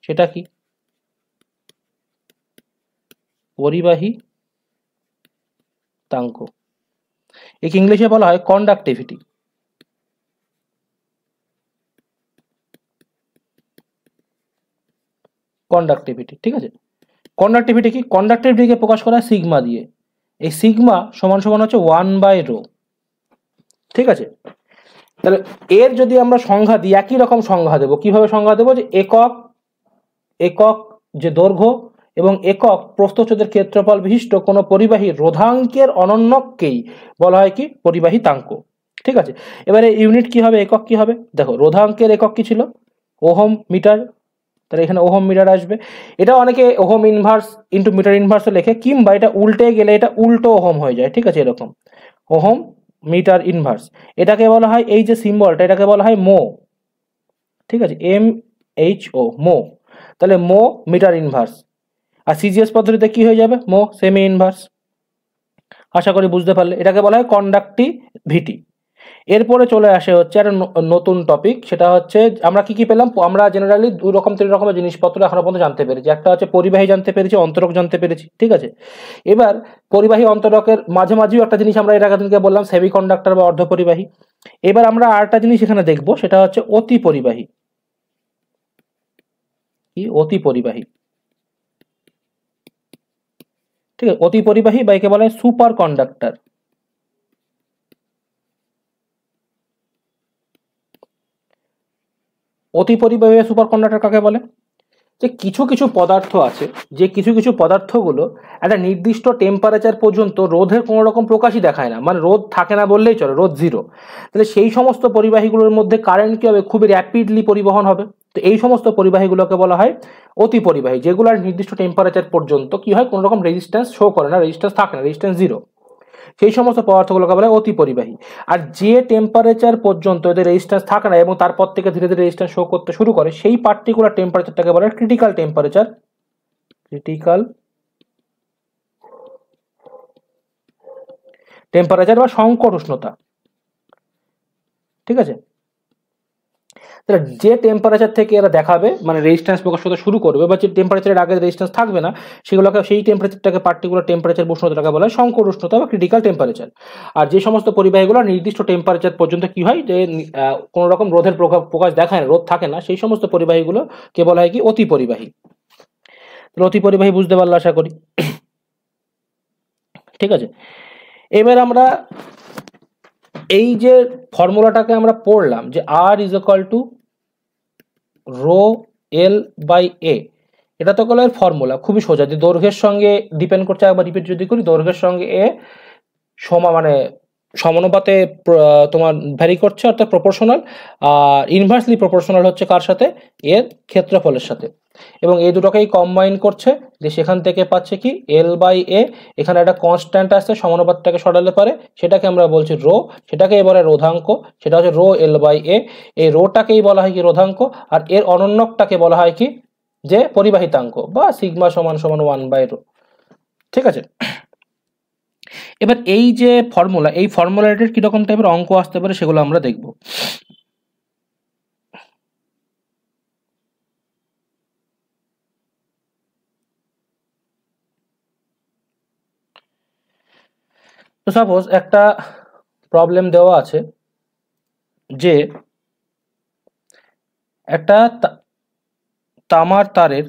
সেটা কি, পরিবাহিতাঙ্ক, একে ইংলিশে বলা হয় কন্ডাক্টিভিটি। কন্ডাক্টিভিটি। ঠিক আছে, কন্ডাক্টিভিটি কি? কন্ডাক্টিভিটিকে প্রকাশ করা হয় সিগমা দিয়ে। এই সিগমা সমান সমান হচ্ছে 1/ρ। ঠিক আছে, তাহলে এর যদি আমরা সংজ্ঞা দিই, একই রকম সংজ্ঞা দেবো। কিভাবে সংজ্ঞা দেবো? যে একক একক যে দৈর্ঘ্য এবং একক প্রস্থচ্ছেদের ক্ষেত্রফল বিশিষ্ট কোনো পরিবাহী রোধাঙ্কের অনন্যককেই বলা হয় কি? পরিবাহিতাঙ্ক। ঠিক আছে, এবারে ইউনিট কি হবে, একক কি হবে? দেখো, রোধাঙ্কের একক কি ছিল? Ohm meter. তাহলে এখানে ওহম মিটার আসবে। এটা অনেকে ওহম ইনভার্স ইন্টু মিটার ইনভার্সও লেখে, কিংবা এটা উল্টে গেলে এটা উল্টো ওহম হয়ে যায়। ঠিক আছে, এরকম ওহম মিটার ইনভার্স। এটাকে বলা হয়, এই যে সিম্বলটা, এটাকে বলা হয় মো। ঠিক আছে, MHO, মো। তাহলে মো মিটার ইনভার্স। আর সিজিএস পদ্ধতিতে কি হয়ে যাবে? মো সেমি ইনভার্স। আশা করি বুঝতে পারলে। এটাকে বলা হয় কন্ডাক্টিভিটি। এরপরে চলে আসে হচ্ছে একটা নতুন টপিক, সেটা হচ্ছে আমরা কি কি পেলাম? আমরা জেনারেলি 3 রকমের জিনিসপত্র এখনো পর্যন্ত জানতে পেরেছি। একটা হচ্ছে পরিবাহী জানতে পেরেছি, অন্তরক জানতে পেরেছি। ঠিক আছে, এবার পরিবাহী অন্তরকের মাঝামাঝিও একটা জিনিস আমরা এর আগে দিনকে বললাম, সেমি কন্ডাক্টর বা অর্ধপরিবাহী। এবার আমরা আরেকটা জিনিস এখানে দেখব, সেটা হচ্ছে অতি পরিবাহী। কি? অতি পরিবাহী। ঠিক আছে, অতি পরিবাহী বা একে বলা হয় সুপার কন্ডাক্টর। অতি পরিবাহী সুপার কন্ডাক্টর কাকে বলে? যে কিছু কিছু পদার্থ আছে, যে কিছু কিছু পদার্থগুলো একটা নির্দিষ্ট টেম্পারেচার পর্যন্ত রোধের কোনো রকম প্রকাশই দেখায় না, মানে রোধ থাকে না বললেই চলে, রোধ জিরো। তাহলে সেই সমস্ত পরিবাহীগুলোর মধ্যে কারেন্ট কি হবে? খুবই র্যাপিডলি পরিবহন হবে। তো এই সমস্ত পরিবাহীগুলোকে বলা হয় অতি পরিবাহী, যেগুলোর নির্দিষ্ট টেম্পারেচার পর্যন্ত কি হয়? কোনো রকম রেজিস্ট্যান্স শো করে না, রেজিস্ট্যান্স থাকে না, রেজিস্ট্যান্স জিরো। সেই সমস্ত পদার্থগুলোকে বলা হয় অতি পরিবাহী। আর যে টেম্পারেচার পর্যন্ত এদের রেজিস্ট্যান্স থাকে না এবং তারপর থেকে ধীরে ধীরে রেজিস্ট্যান্স শো করতে শুরু করে, সেই পার্টিকুলার টেম্পারেচারটাকে বলা হয় ক্রিটিক্যাল টেম্পারেচার। ক্রিটিক্যাল টেম্পারেচার বা সংকট উষ্ণতা। ঠিক আছে, তাহলে যে টেম্পারেচার থেকে এরা দেখাবে, মানে রেজিস্ট্যান্স প্রকাশ করতে শুরু করবে, বা যে টেম্পারেচারের আগে রেজিস্ট্যান্স থাকবে না, সেগুলোকে, সেই টেম্পারেচারটাকে, পার্টিকুলার টেম্পারেচার উষ্ণতাটাকে বলা হয় সংকট উষ্ণতা বা ক্রিটিক্যাল টেম্পারেচার। আর যে সমস্ত পরিবাহীগুলো নির্দিষ্ট টেম্পারেচার পর্যন্ত কি হয়, যে কোনো রকম রোধের প্রকাশ দেখায় না, রোধ থাকে না, সেই সমস্ত পরিবাহীগুলো কে বলা হয় কি? অতি পরিবাহী। তাহলে অতি পরিবাহী বুঝতে পারলো আশা করি। ঠিক আছে, এবার আমরা এই যে ফর্মুলাটাকে আমরা পড়লাম, যে R is equal to rho L by A, এটা তো গেল এর ফর্মুলা, খুবই সোজা। যে দৈর্ঘ্যের সঙ্গে ডিপেন্ড করছে, একবার রিপিট যদি করি, দৈর্ঘ্যের সঙ্গে এ মানে সমানুপাতে তোমার ভ্যারি করছে, অর্থাৎ প্রপোর্শনাল। আর ইনভার্সলি প্রপোর্শনাল হচ্ছে কার সাথে? এর ক্ষেত্রফলের সাথে। এবং এই দুটোকেই কম্বাইন করছে, যে সেখান থেকে পাচ্ছে কি? এল বাই এ। এখানে একটা কনস্ট্যান্ট আসছে, সমানুপাতটাকে সরালে পারে, সেটাকে আমরা বলছি রো, সেটাকে এবারে রোধাঙ্ক, সেটা হচ্ছে রো এল বাই এ। এই রোটাকেই বলা হয় কি? রোধাঙ্ক। আর এর অনন্যকটাকে বলা হয় কি? যে পরিবাহিতাঙ্ক, বা সিগমা সমান সমান 1/ρ। ঠিক আছে, এবার এই যে ফর্মুলা, এই ফর্মুলাটার কিরকম টাইপের অঙ্ক আসতে পারে সেগুলো আমরা দেখব। তো সাপোজ একটা প্রবলেম দেওয়া আছে, যে একটা তামার তারের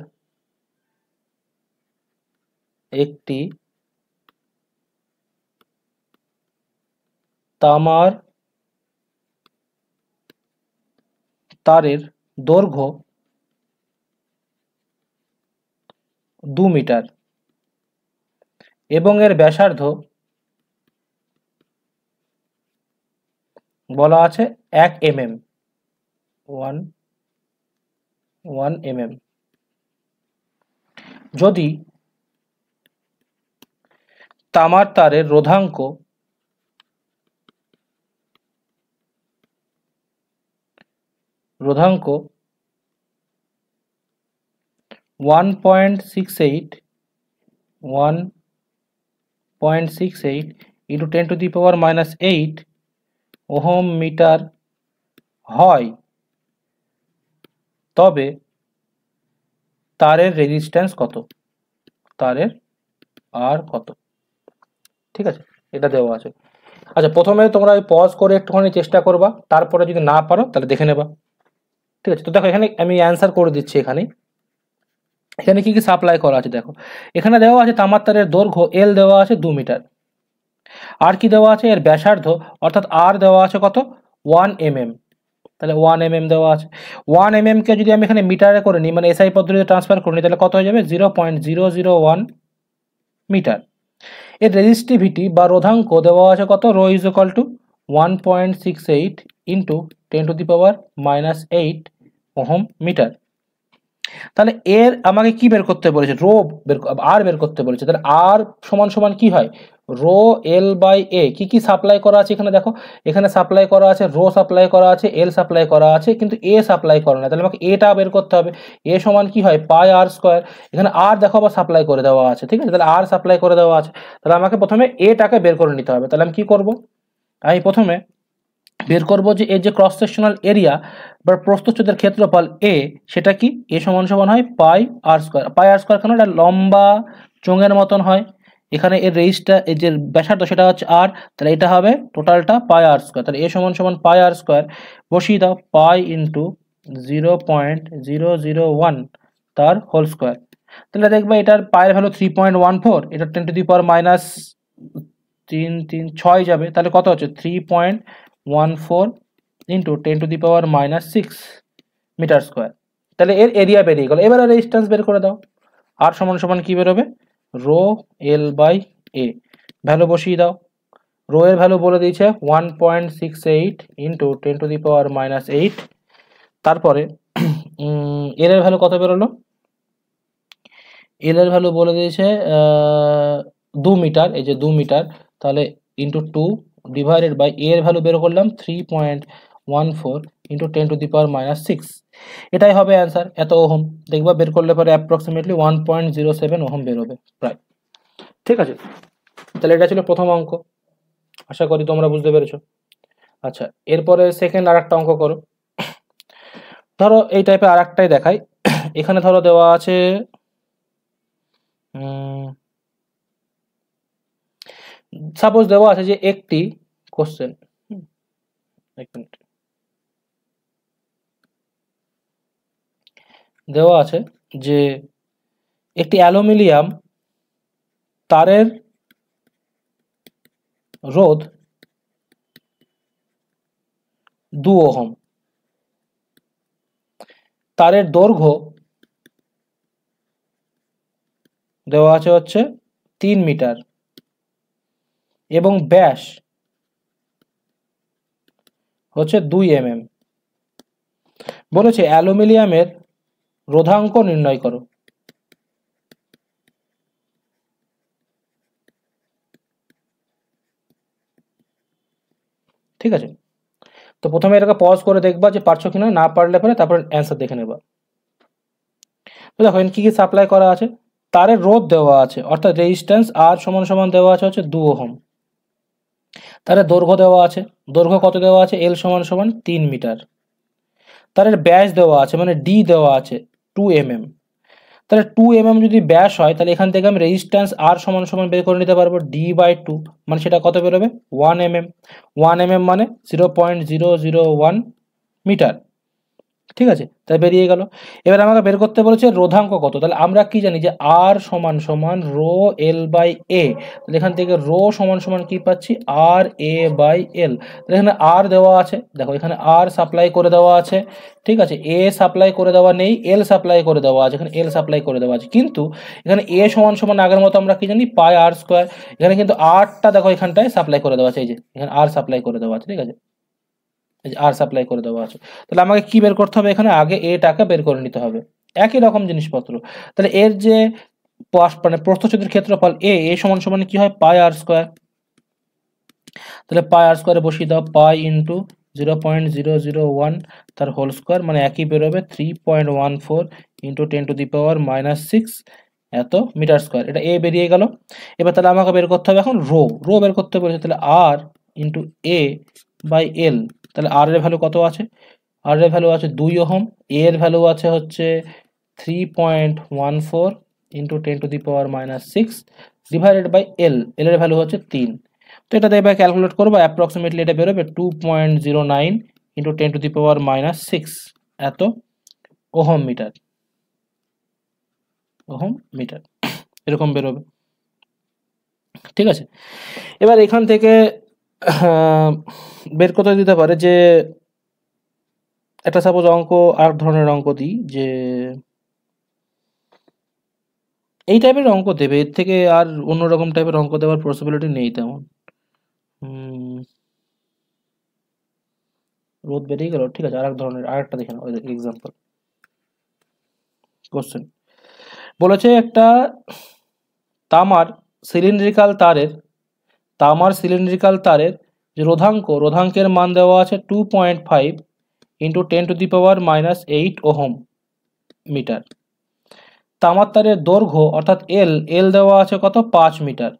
একটি তামার তারের দৈর্ঘ্য 2 মিটার এবং এর ব্যাসার্ধ বলা আছে 1 mm, 1 mm। যদি তামার তারের রোধাঙ্ক 1.68 into 10⁻⁸ ওহম মিটার হয়, তবে তারের রেজিস্ট্যান্স কত? তারের আর কত? ঠিক আছে, এটা দেওয়া আছে। আচ্ছা, প্রথমে তোমরা পজ করে একটুখানি চেষ্টা করবা, তারপরে যদি না পারো তাহলে দেখে নেবা। ঠিক আছে, তো দেখো এখানে আমি অ্যান্সার করে দিচ্ছি। এখানে এখানে কি কি সাপ্লাই করা আছে দেখো, এখানে দেওয়া আছে তামার তারের দৈর্ঘ্য এল দেওয়া আছে 2 মিটার, আর কি দেওয়া আছে এর ব্যাসার্ধ অর্থাৎ আর দেওয়া আছে কত 1 mm, তাহলে 1 mm দেওয়া আছে। 1 mm কে যদি আমি এখানে মিটারে করে নিই মানে এসআই পদ্ধতিতে ট্রান্সফার করে নিই তাহলে কত হয়ে যাবে 0.001 মিটার। এর রেজিস্টিভিটি বা রোধাঙ্ক দেওয়া আছে কত rho is equal to 1.68 into 10⁻⁻8 ohm meter. তাহলে এর আমাকে কি বের করতে বলেছে রো আর বের করতে বলেছে, তাহলে আর সমান সমান কি হয় রো এল বাই এ। কি কি সাপ্লাই করা আছে এখানে দেখো, এখানে সাপ্লাই করা আছে রো সাপ্লাই করা আছে এল সাপ্লাই করা আছে কিন্তু এ সাপ্লাই করে না, তাহলে আমাকে এটা বের করতে হবে। এ সমান কি হয় পাই আর স্কোয়ার, এখানে আর দেখো আবার সাপ্লাই করে দেওয়া আছে, ঠিক আছে, তাহলে আর সাপ্লাই করে দেওয়া আছে, তাহলে আমাকে প্রথমে এটাকে বের করে নিতে হবে। তাহলে আমি কি করব, আমি প্রথমে বের করব যে এর যে ক্রস সেকশনাল এরিয়া বা প্রস্থচ্ছেদের ক্ষেত্রফল এ সেটা কি এ সমান সমান হয় পাই আর স্কোয়ার। পাই আর স্কোয়ার কেন, এটা লম্বা চোঙের মতন হয়, এখানে এর রেঞ্জটা এই যে ব্যাসার্ধ সেটা হচ্ছে আর, তাহলে এটা হবে টোটালটা পাই আর স্কোয়ার, তাহলে এ সমান সমান পাই আর স্কোয়ার বসিয়ে দাও পাই ইন্টু 0.001 তার হোল স্কোয়ার। তাহলে দেখবে এটার পায়ের ভ্যালু 3.14, এটা 10⁻³ যাবে, তাহলে কত হচ্ছে 3.14 ইন্টু 10⁻⁻6 মিটার স্কোয়ার। তাহলে এর এরিয়া বেরিয়ে গেল। এবারে রেজিস্ট্যান্স বের করে দাও, আর সমান সমান কি বেরোবে rho L by a, value বসিয়ে দাও। রো এর ভ্যালু বলে দিয়েছে 1.68 ইন্টু 10⁻⁻8, তারপরে এল এর ভ্যালু কত বেরোলো, এল এর ভ্যালু বলে দিয়েছে 2 মিটার, এই যে 2 মিটার, তাহলে ইন্টু 2 ডিভাইডেড বাই এর ভ্যালু বের করলাম 3.14 ইন্টু 10⁻⁻6, এটাই হবে অ্যান্সার, এত ওহম। দেখবা বের করলে পরে অ্যাপ্রক্সিমেটলি 1.07 ওহম বেরোবে প্রায়, ঠিক আছে। তাহলে এটা ছিল প্রথম অঙ্ক, আশা করি তোমরা বুঝতে পেরেছো। আচ্ছা এরপরে সেকেন্ড আর একটা অঙ্ক করো, ধরো এই টাইপের আর একটাই দেখাই। এখানে ধরো দেওয়া আছে সাপোজ দেওয়া আছে যে একটি কোশ্চেন, এক মিনিট, দেওয়া আছে যে একটি অ্যালুমিনিয়াম তারের রোধ 2 ওহম, তারের দৈর্ঘ্য দেওয়া আছে হচ্ছে 3 মিটার এবং ব্যাস হচ্ছে 2 mm, বলেছে অ্যালুমিনিয়ামের রোধাঙ্ক নির্ণয় করো। ঠিক আছে, তো প্রথমে এটাকে পজ করে দেখবা যে পারছো কিনা, না পারলে পরে তারপর অ্যান্সার দেখে নেবা। তো দেখো কি কি সাপ্লাই করা আছে, তারের রোধ দেওয়া আছে অর্থাৎ রেজিস্ট্যান্স আর সমান সমান দেওয়া আছে হচ্ছে 2 ওহম, তারের দৈর্ঘ্য দেওয়া আছে, দৈর্ঘ্য কত দেওয়া আছে এল সমান সমান 3 মিটার, তারের ব্যাস দেওয়া আছে মানে ডি দেওয়া আছে 2 mm, তাহলে 2 mm যদি ব্যাস হয় তাহলে এখান থেকে আমি রেজিস্ট্যান্স আর সমান সমান বের করে নিতে পারবো d/2, মানে সেটা কত বেরোবে 1 mm, 1 mm মানে 0.001 মিটার, ঠিক আছে, তাই বেরিয়ে গেল। এবার আমাকে বের করতে বলেছে রোধাঙ্ক কত, তাহলে আমরা কি জানি যে আর সমান সমান রো এল বাই এ, তাহলে এখান থেকে রো সমান সমান কি পাচ্ছি আর এ বাই এল, তাহলে এখানে আর দেওয়া আছে, দেখো এখানে আর সাপ্লাই করে দেওয়া আছে, ঠিক আছে, এ সাপ্লাই করে দেওয়া নেই, এল সাপ্লাই করে দেওয়া আছে, এখানে এল সাপ্লাই করে দেওয়া আছে, কিন্তু এখানে এ সমান সমান আগের মতো আমরা কি জানি পাই আর স্কোয়ার, এখানে কিন্তু আরটা দেখো এখানটায় সাপ্লাই করে দেওয়া আছে, এই যে এখানে আর সাপ্লাই করে দেওয়া আছে, ঠিক আছে, আর সাপ্লাই করে দেওয়া আছে, তাহলে আমাকে কি বের করতে হবে এখানে আগে এটাকে বের করে নিতে হবে, একই রকম জিনিসপত্র। তাহলে এর যে মানে প্রস্থচ্ছেদের ক্ষেত্রফল এ সমান সমান কি হয় পাই আর স্কোয়ার, তাহলে পাই আর স্কোয়ারে বসিয়ে দাও পাই ইন্টু 0.001 তার হোল স্কোয়ার, মানে একই বেরোবে 3.14 ইন্টু 10⁻⁻6 এত মিটার স্কোয়ার, এটা এ বেরিয়ে গেল। এবার তাহলে আমাকে বের করতে হবে এখন রো বের করতে বলেছে, তাহলে আর ইন্টু এ বাই এল, তাহলে আর এর ভ্যালু কত আছে, আর এর ভ্যালু আছে 2 ওহম, এ এর ভ্যালু আছে হচ্ছে 3.14 ইন্টু 10⁻⁻6 ডিভাইডেড বাই এল, এল এর ভ্যালু হচ্ছে 3, তো এটা এবার ক্যালকুলেট করবো, অ্যাপ্রক্সিমেটলি এটা বেরোবে 2.09 ইন্টু 10⁻⁻6 এত ওহম মিটার। ওহম মিটার, এরকম বেরোবে। ঠিক আছে, এবার এখান থেকে বের করতে দিতে পারে যে একটা সাপোজ অঙ্ক, আর ধরনের অঙ্ক দিই, যে এই টাইপের অঙ্ক দেবে, এর থেকে আর অন্যরকম টাইপের অঙ্ক দেওয়ার পসিবিলিটি নেই তেমন। রোদ বেরিয়ে গেল, ঠিক আছে, আর এক ধরনের আরেকটা দেখে নাও এক্সাম্পল কোশ্চেন। বলেছে একটা তামার সিলিন্ড্রিকাল তারের যে রোধাঙ্কের মান দেওয়া আছে 2.5 ইন্টু 10⁻⁻8 ওহম মিটার। তামার তারের দৈর্ঘ্য অর্থাৎ এল দেওয়া আছে কত, 5 মিটার,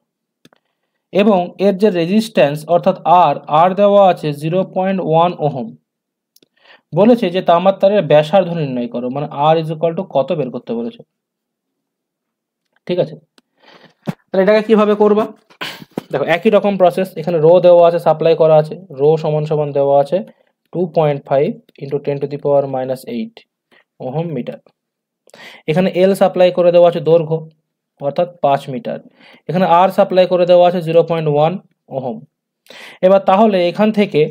এবং এর যে রেজিস্ট্যান্স অর্থাৎ আর দেওয়া আছে 0.1 ওহম। বলেছে যে তামার তারের ব্যাসার্ধ নির্ণয় করো, মানে আর ইজ ইকুয়াল টু কত বের করতে বলেছে। ঠিক আছে, তাহলে এটাকে কিভাবে করবা, দেখো একই রকম প্রসেস, এখানে রো দেওয়া আছে, সাপ্লাই করা আছে, রো সমান সমান দেওয়া আছে 2.5 ইন্টু 10⁻⁻8 ওহম মিটার। এখানে এল সাপ্লাই করে দেওয়া আছে দৈর্ঘ্য অর্থাৎ 5 মিটার, এখানে আর সাপ্লাই করে দেওয়া আছে 0.1 ওহম। এবার তাহলে এখান থেকে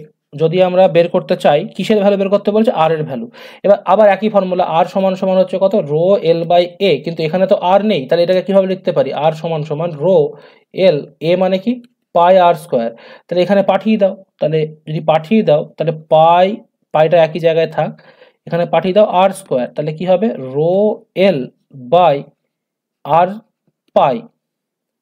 যদি আমরা বের করতে চাই, কিসের ভ্যালু বের করতে বলছে, আর এর ভ্যালু। এবার আবার একই ফর্মুলা, আর সমান সমান হচ্ছে কত, রো এল বাই এ, কিন্তু এখানে তো আর নেই, তাহলে এটাকে কিভাবে লিখতে পারি, আর সমান সমান রো এল, এ মানে কি পাই আর স্কোয়ার, তাহলে এখানে পাঠিয়ে দাও, তাহলে যদি পাঠিয়ে দাও তাহলে পাইটা একই জায়গায় থাক, এখানে পাঠিয়ে দাও আর স্কোয়ার, তাহলে কি হবে, রো এল বাই আর পাই,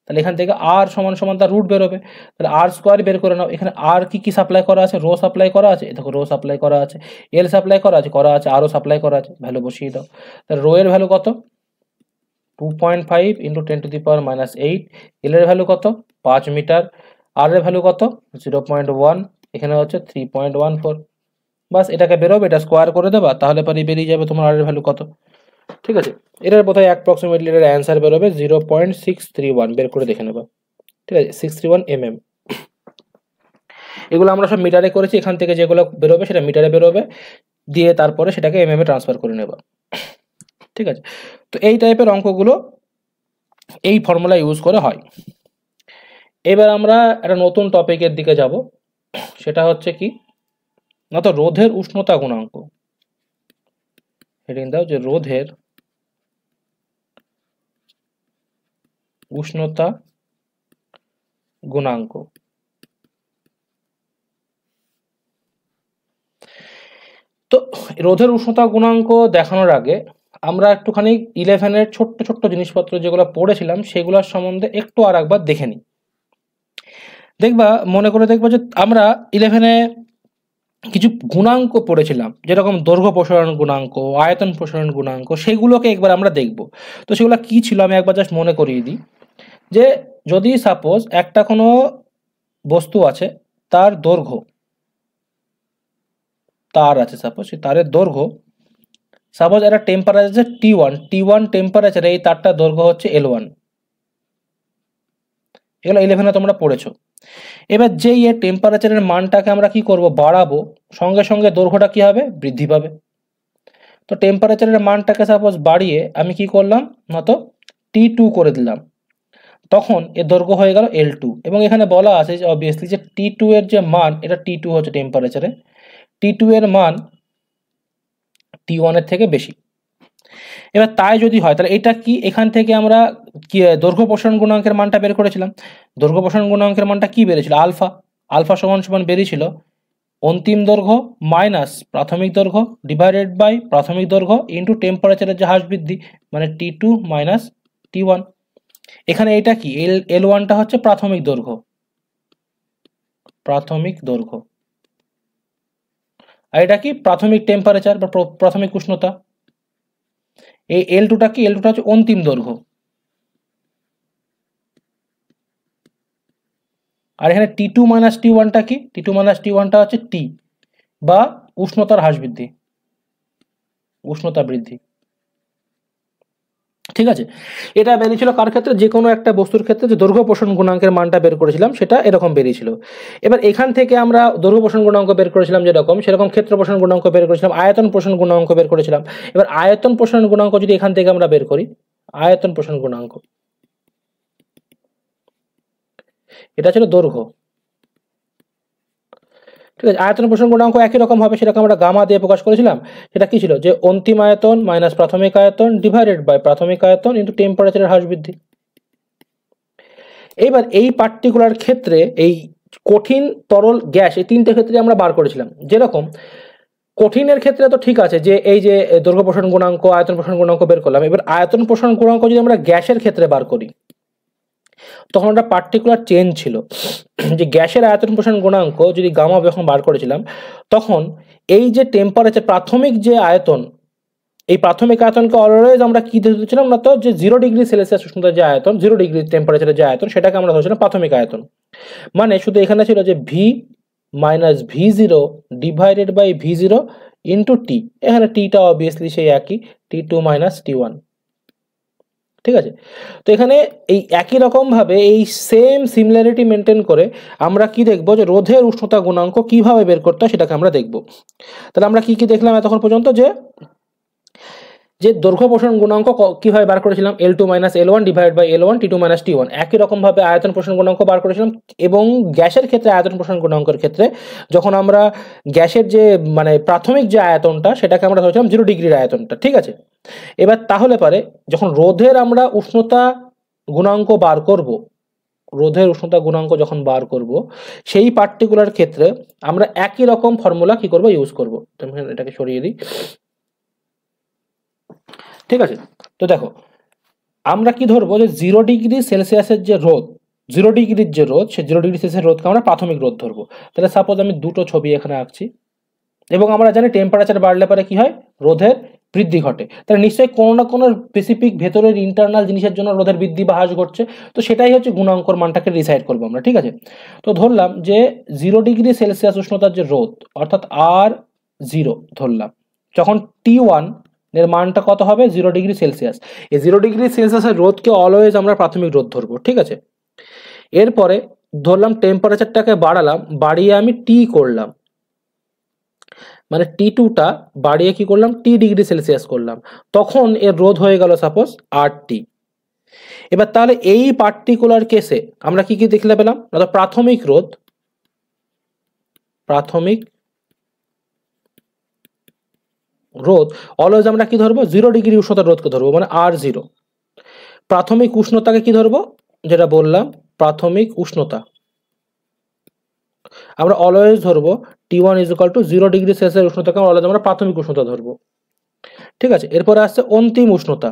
তাহলে এখান থেকে আর সমান সমান তার রুট বেরোবে, তাহলে আর স্কোয়ার বের করে নাও। এখানে আর কি সাপ্লাই করা আছে, রো সাপ্লাই করা আছে, দেখো রো সাপ্লাই করা আছে, এল সাপ্লাই করা আছে, আরও সাপ্লাই করা আছে, ভ্যালু বসিয়ে দাও। তাহলে রো এর ভ্যালু কত, 2.5 ইন্টু 10⁻⁸, এল এর ভ্যালু কত, 5 মিটার, আর এর ভ্যালু কত, 0.1, এখানে হচ্ছে 3.14। বাস এটাকে বেরোবে, এটা স্কোয়ার করে দেবা, তাহলে পরে বেরিয়ে যাবে তোমার আর এর ভ্যালু কত। ঠিক আছে, এটার বোধহয় অ্যাপ্রক্সিমেটলি এটার অ্যান্সার বেরোবে 0.631, বের করে দেখে নেবা। ঠিক আছে, 631 mm। এগুলো আমরা সব মিটারে করেছি, এখান থেকে যেগুলো বেরোবে সেটা মিটারে বেরোবে, দিয়ে তারপরে সেটাকে এম এ ট্রান্সফার করে নেবা। ঠিক আছে, তো এই টাইপের অঙ্কগুলো এই ফর্মুলা ইউজ করে হয়। এবার আমরা একটা নতুন টপিকের দিকে যাব, সেটা হচ্ছে কি না, তো রোধের উষ্ণতা গুণাঙ্ক। হেডিং দাও যে রোধের উষ্ণতা গুণাঙ্ক। তো রোধের উষ্ণতা গুণাঙ্ক দেখানোর আগে আমরা একটুখানি 11-এর ছোট্ট ছোট্ট জিনিসপত্র যেগুলো পড়েছিলাম সেগুলোর সম্বন্ধে একটু আর একবার দেখে নিই। দেখবা, মনে করে দেখবা যে আমরা 11-এ কিছু গুণাঙ্ক পড়েছিলাম, যেরকম দৈর্ঘ্য প্রসারণ গুণাঙ্ক, আয়তন প্রসারণ গুণাঙ্ক, সেগুলোকে একবার আমরা দেখব। তো সেগুলো কি ছিল আমি একবার জাস্ট মনে করিয়ে দিই, যে যদি সাপোজ একটা কোনো বস্তু আছে, তার দৈর্ঘ্য, তার আছে সাপোজ, সেই তারের দৈর্ঘ্য, সাপোজ একটা টেম্পারেচার T1 টেম্পারেচারে এই তারটার দৈর্ঘ্য হচ্ছে L1, এগুলো 11-এ তোমরা পড়েছো। এবার যেই এর টেম্পারেচারের মানটাকে আমরা কি করব, বাড়াবো, সঙ্গে সঙ্গে দৈর্ঘ্যটা কি হবে, বৃদ্ধি পাবে। তো টেম্পারেচারের মানটাকে সাপোজ বাড়িয়ে আমি কি করলাম না, তো T2 করে দিলাম, তখন এর দৈর্ঘ্য হয়ে গেল L2। এবং এখানে বলা আছে যে অবভিয়াসলি যে T2 এর যে মান, এটা T2 হচ্ছে টেম্পারেচারে, T2 এর মান T1 এর থেকে বেশি। এবার তাই যদি হয় তাহলে এটা কি, এখান থেকে আমরা কি দৈর্ঘ্য প্রসারণ গুণাঙ্কের মানটা বের করেছিলাম, দৈর্ঘ্য প্রসারণ গুণাঙ্কের মানটা কি বেরিয়েছিল, আলফা সমান সমান বেরিয়েছিল অন্তিম দৈর্ঘ্য মাইনাস প্রাথমিক দৈর্ঘ্য ডিভাইডেড বাই প্রাথমিক দৈর্ঘ্য ইন্টু টেম্পারেচারের যে হ্রাস বৃদ্ধি, মানে T2 মাইনাস T1। এখানে এটা কি, L1টা হচ্ছে প্রাথমিক দৈর্ঘ্য, আর এটা কি প্রাথমিক টেম্পারেচার বা প্রাথমিক উষ্ণতা। এই L2টা কি, L2টা হচ্ছে অন্তিম দৈর্ঘ্য, আর এখানে T2 মাইনাস T1টা কি, T2 মাইনাস T1টা হচ্ছে T বা উষ্ণতার হ্রাস বৃদ্ধি, উষ্ণতা বৃদ্ধি। ঠিক আছে, এটা বেরিয়েছিল কার ক্ষেত্রে, যে কোনো একটা বস্তুর ক্ষেত্রে যে দৈর্ঘ্য প্রসারণ গুণাঙ্কের মানটা বের করেছিলাম সেটা এরকম বেরিয়েছিল। এবার এখান থেকে আমরা দৈর্ঘ্য প্রসারণ গুণাঙ্ক বের করেছিলাম যেরকম, সেরকম ক্ষেত্র প্রসারণ গুণাঙ্ক বের করেছিলাম, আয়তন প্রসারণ গুণাঙ্ক বের করেছিলাম। এবার আয়তন প্রসারণ গুণাঙ্ক যদি এখান থেকে আমরা বের করি, আয়তন প্রসারণ গুণাঙ্ক, এটা ছিল দৈর্ঘ্য। ঠিক আছে, আয়তন প্রসারণ গুণাঙ্ক একই রকম হবে, সেটাকে আমরা গামা দিয়ে প্রকাশ করেছিলাম। সেটা কি ছিল, যে অন্তিম আয়তন মাইনাস প্রাথমিক আয়তন ডিভাইডেড বাই প্রাথমিক আয়তন ইন্টু টেম্পারেচারের হ্রাস বৃদ্ধি। এবার এই পার্টিকুলার ক্ষেত্রে এই কঠিন, তরল, গ্যাস, এই তিনটে ক্ষেত্রে আমরা বার করেছিলাম। যেরকম কঠিনের ক্ষেত্রে তো ঠিক আছে যে এই যে দৈর্ঘ্য প্রসারণ গুণাঙ্ক, আয়তন প্রসারণ গুণাঙ্ক বের করলাম। এবার আয়তন প্রসারণ গুণাঙ্ক যদি আমরা গ্যাসের ক্ষেত্রে বার করি, তখন একটা পার্টিকুলার চেঞ্জ ছিল, যে গ্যাসের আয়তন প্রসারণ গুণাঙ্ক যদি গামা যখন বার করেছিলাম, তখন এই যে টেম্পারেচার, প্রাথমিক যে আয়তন, এই প্রাথমিক আয়তনকে অলওয়েজ আমরা কি ধরেছিলাম না, তো যে 0 ডিগ্রি সেলসিয়াস উষ্ণতার যে আয়তন, 0 ডিগ্রি টেম্পারেচারের যে আয়তন, সেটাকে আমরা ধরেছিলাম প্রাথমিক আয়তন। মানে শুধু এখানে ছিল যে V minus V zero divided by V zero into T. এখানে টিটা অবভিয়াসলি সেই একই, T2 মাইনাস T1। ঠিক আছে, তো এখানে এই একই রকম ভাবে এই সেম সিমিলারিটি মেনটেন করে আমরা কি দেখব, যে রোধের উষ্ণতা গুণাঙ্ক কিভাবে বের করতে হয় সেটাকে আমরা দেখব। তাহলে আমরা কি কি দেখলাম এতক্ষণ পর্যন্ত, যে দৈর্ঘ্য প্রসারণ গুণাঙ্ক কিভাবে বার করেছিলাম, L2 minus L1 divide by L1 T2 minus T1। একই রকম ভাবে আয়তন প্রসারণ গুণাঙ্ক বার করেছিলাম, এবং গ্যাসের ক্ষেত্রে আয়তন প্রসারণ গুণাঙ্কের ক্ষেত্রে যখন আমরা গ্যাসের যে মানে প্রাথমিক যে আয়তনটা, সেটাকে আমরা ধরেছিলাম 0 ডিগ্রির আয়তনটা। ঠিক আছে, এবার তাহলে পারে যখন রোধের আমরা উষ্ণতা গুণাঙ্ক বার করব, রোধের উষ্ণতা গুণাঙ্ক যখন বার করব, সেই পার্টিকুলার ক্ষেত্রে আমরা একই রকম ফর্মুলা কি করব, ইউজ করব। এটাকে সরিয়ে দিই। ঠিক আছে, তো দেখো আমরা কি ধরবো, যে 0 ডিগ্রি সেলসিয়াসের যে রোধ, 0 ডিগ্রির যে রোধ, সে 0 ডিগ্রি সেলসিয়াসের রোধকে আমরা প্রাথমিক রোধ ধরবো। তাহলে সাপোজ আমি দুটো ছবি এখানে আঁকছি, এবং আমরা জানি টেম্পারেচার বাড়লে পরে কি হয়, রোধের বৃদ্ধি ঘটে। তাহলে নিশ্চয়ই কোনো না কোনো স্পেসিফিক ভেতরের ইন্টারনাল জিনিসের জন্য রোধের বৃদ্ধি বা হ্রাস ঘটছে। তো সেটাই হচ্ছে গুণাঙ্কর মানটাকে ডিসাইড করবো আমরা। ঠিক আছে, তো ধরলাম যে 0 ডিগ্রি সেলসিয়াস উষ্ণতার যে রোধ, অর্থাৎ R0 ধরলাম, যখন T1 এর মানটা কত হবে, 0 ডিগ্রি সেলসিয়াস। এই 0 ডিগ্রি সেলসিয়াসের রোধকে অলওয়েজ আমরা প্রাথমিক রোধ ধরবো। ঠিক আছে, এরপরে ধরলাম টেম্পারেচারটাকে বাড়ালাম, বাড়িয়ে আমি টি করলাম, মানে T2টা বাড়িয়ে কি করলাম, T ডিগ্রি সেলসিয়াস করলাম, তখন এর রোধ হয়ে গেল সাপোজ RT। এবার তাহলে এই পার্টিকুলার কেসে আমরা কি কি দেখলে পেলাম, প্রাথমিক রোধ, প্রাথমিক রোধ অলওয়েজ আমরা কি ধরবো, 0 ডিগ্রি উষ্ণতার রোধকে ধরবো, মানে R0। প্রাথমিক উষ্ণতাকে কি ধরবো, যেটা বললাম প্রাথমিক উষ্ণতা, আমরা অলওয়েজ ধরবো T1 is equal to 0 degree Celsius উষ্ণতাকে অলওয়েজ আমরা প্রাথমিক উষ্ণতা ধরবো। ঠিক আছে, এরপরে আসছে অন্তিম উষ্ণতা,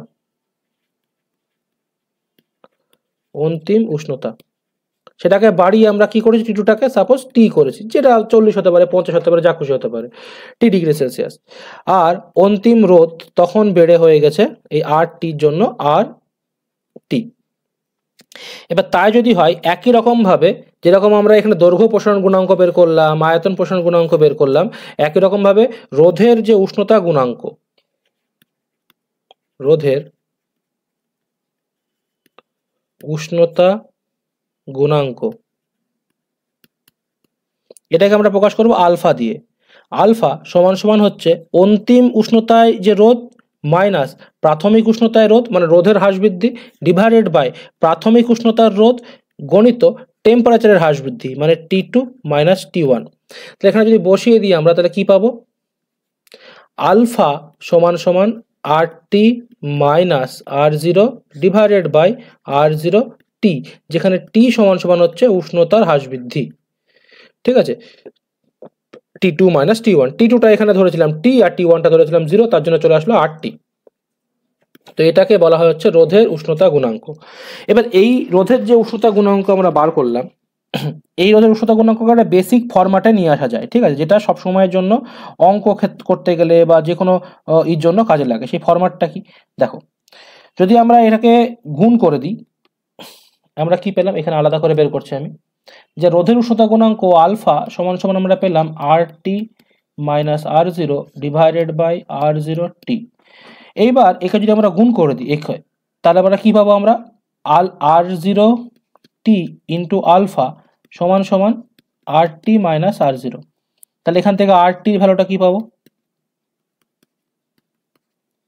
অন্তিম উষ্ণতা, সেটাকে বাড়িয়ে আমরা কি করেছি, T2টাকে সাপোজ টি করেছি, যেটা 40 হতে পারে, 50 হতে পারে, যা খুশি হতে পারে, T ডিগ্রি সেলসিয়াস। আর অন্তিম রোধ তখন বেড়ে হয়ে গেছে এই RTর জন্য RT। এবার তাই যদি হয় একই রকম ভাবে, যেরকম আমরা এখানে দৈর্ঘ্য প্রসারণ গুণাঙ্ক বের করলাম, আয়তন প্রসারণ গুণাঙ্ক বের করলাম, একই রকম ভাবে রোধের যে উষ্ণতা গুণাঙ্ক, রোধের উষ্ণতা গুণাঙ্ক, এটাকে আমরা প্রকাশ করব আলফা দিয়ে। আলফা সমান সমান হচ্ছে অন্তিম উষ্ণতায় যে রোধ মাইনাস প্রাথমিক উষ্ণতায় রোধ, মানে রোধের হ্রাস বৃদ্ধি, ডিভাইডেড বাই প্রাথমিক উষ্ণতার রোধ গণিত টেম্পারেচারের হ্রাস বৃদ্ধি, মানে T2 মাইনাস T1। তাহলে এখানে যদি বসিয়ে দিই আমরা, তাহলে কি পাবো, আলফা সমান সমান RT minus R0 divided by R0 T, যেখানে T সমান সমান হচ্ছে উষ্ণতার হ্রাস বৃদ্ধি। ঠিক আছে, T2 মাইনাস T1, T2টা এখানে ধরেছিলাম T আর T1টা ধরেছিলাম 0, তার জন্য চলে আসলো RT। তো এটাকে বলা হয় হচ্ছে রোধের উষ্ণতা গুণাঙ্ক। এবার এই রোধের যে উষ্ণতা গুণাঙ্ক আমরা বার করলাম, এই রোধের উষ্ণতা গুণাঙ্ককে একটা বেসিক ফরম্যাটে নিয়ে আসা যায়। ঠিক আছে, যেটা সব সময়ের জন্য অঙ্ক করতে গেলে বা যে কোনো এর জন্য কাজে লাগে। সেই ফরম্যাটটা কি, দেখো যদি আমরা এটাকে গুণ করে দিই, আমরা কি পেলাম, এখানে আলাদা করে বের করছি আমি, যে রোধের উষ্ণতা গুণাঙ্ক আলফা সমান সমান আমরা পেলাম RT minus R0 divided by R0 T। এইবার একে যদি আমরা গুণ করে দিই একে, তাহলে আমরা কি পাবো, আমরা R0 T ইন্টু আলফা সমান সমান RT মাইনাস R0। তাহলে এখান থেকে RTর ভ্যালুটা কি পাবো,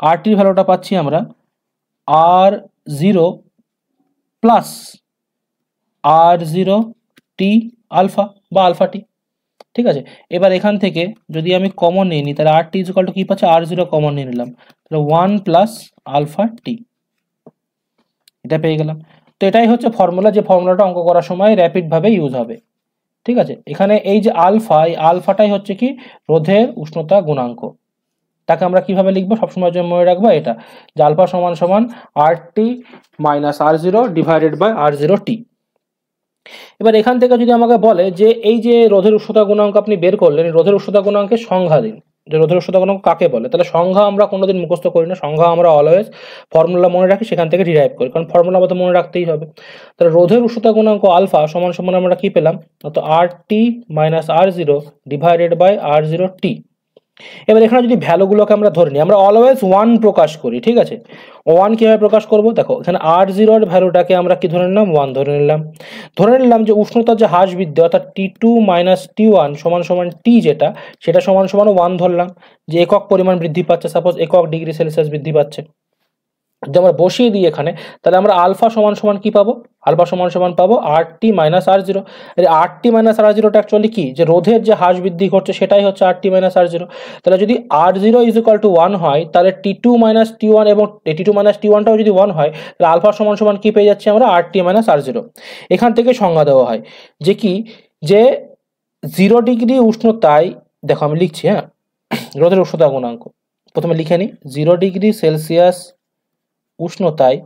RTর ভ্যালুটা পাচ্ছি আমরা R0 প্লাস R0 টি আলফা বা আলফা টি। ঠিক আছে, এবার এখান থেকে যদি আমি কমন নিয়ে নিই তাহলে R t ইকুয়াল টু কি পাচ্ছে, R0 কমন নিয়ে নিলাম, তাহলে 1 প্লাস আলফা টি, এটা পেয়ে গেলাম। তো এটাই হচ্ছে ফর্মুলা, যে ফর্মুলাটা অঙ্ক করার সময় র্যাপিডভাবে ইউজ হবে। ঠিক আছে, এখানে এই যে আলফা, এই আলফাটাই হচ্ছে কি রোধের উষ্ণতা গুণাঙ্ক। তাকে আমরা কিভাবে লিখবো সবসময় জন্য মনে রাখবো এটা, যে আলফা সমান সমান RT minus R0 divided by R0 T. এবার এখান থেকে যদি আমাকে বলে যে এই যে রোধের উষ্ণতা গুণাঙ্ক আপনি বের করলেন, রোধের উষ্ণতা গুণাঙ্কের সংজ্ঞা দিন, যে রোধের উষ্ণতা গুণাঙ্ক কাকে বলে। তাহলে সংজ্ঞা আমরা কোনোদিন মুখস্থ করি না, সংজ্ঞা আমরা অলওয়েজ ফর্মুলা মনে রাখি, সেখান থেকে ডিরাইভ করি, কারণ ফর্মুলা আমাদের মনে রাখতেই হবে। তাহলে রোধের উষ্ণতা গুণাঙ্ক আলফা সমান সমান আমরা কি পেলাম, তো RT minus R0 divided by R0 T. এবার এখানে যদি ভ্যালুগুলোকে আমরা ধরে নিই, আমরা অলওয়েজ 1 প্রকাশ করি। ঠিক আছে, 1 কিভাবে প্রকাশ করব, দেখো এখানে R0 এর ভ্যালুটাকে আমরা কি ধরে নিলাম, 1 ধরে নিলাম। ধরে নিলাম যে উষ্ণতার যে হ্রাস বৃদ্ধি অর্থাৎ T2 মাইনাস T1 সমান সমান টি, যেটা সেটা সমান সমান 1 ধরলাম, যে একক পরিমাণ বৃদ্ধি পাচ্ছে, সাপোজ একক ডিগ্রি সেলসিয়াস বৃদ্ধি পাচ্ছে। যদি আমরা বসিয়ে দিই এখানে, তাহলে আমরা আলফা সমান সমান কি পাবো, আলফা সমান সমান পাবো RT minus R0। RT minus R0টা অ্যাকচুয়ালি কি, যে রোধের যে হ্রাস বৃদ্ধি ঘটছে সেটাই হচ্ছে RT মাইনাস R0। তাহলে যদি R0 ইজ ইকুয়াল টু 1 হয়, তাহলে T2 মাইনাস T1 এবং T2 মাইনাস T1টাও যদি 1 হয়, তাহলে আলফা সমান সমান কি পেয়ে যাচ্ছি আমরা, RT মাইনাস R0। এখান থেকে সংজ্ঞা দেওয়া হয় যে কি, যে 0 ডিগ্রি উষ্ণতায়, দেখো আমি লিখছি, হ্যাঁ, রোধের উষ্ণতা গুণাঙ্ক প্রথমে লিখে নিই, 0 ডিগ্রি সেলসিয়াস উষ্ণতায়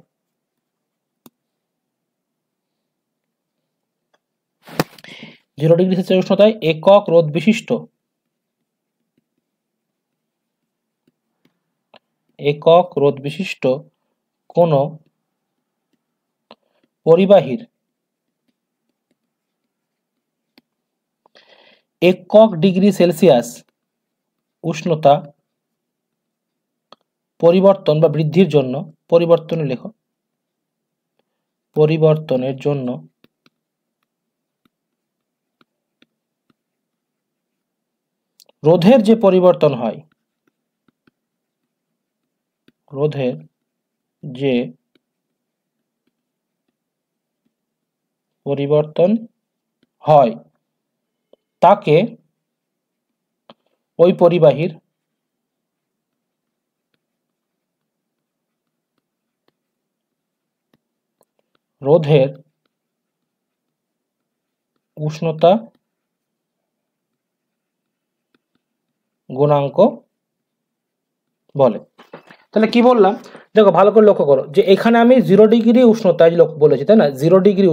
0 ডিগ্রি সেলসিয়াস উষ্ণতায় একক রোধ বিশিষ্ট কোন পরিবাহীর একক ডিগ্রি সেলসিয়াস উষ্ণতা পরিবর্তন বা বৃদ্ধির জন্য, পরিবর্তনের জন্য রোধের যে পরিবর্তন হয়, তাকে ওই পরিবাহীর রোধের উষ্ণতা গুণাঙ্ক বলে। তাহলে কি বললাম, দেখো ভালো করে লক্ষ্য করো, যে এখানে আমি 0 ডিগ্রি উষ্ণতায় বলেছি, তাই না, 0 ডিগ্রি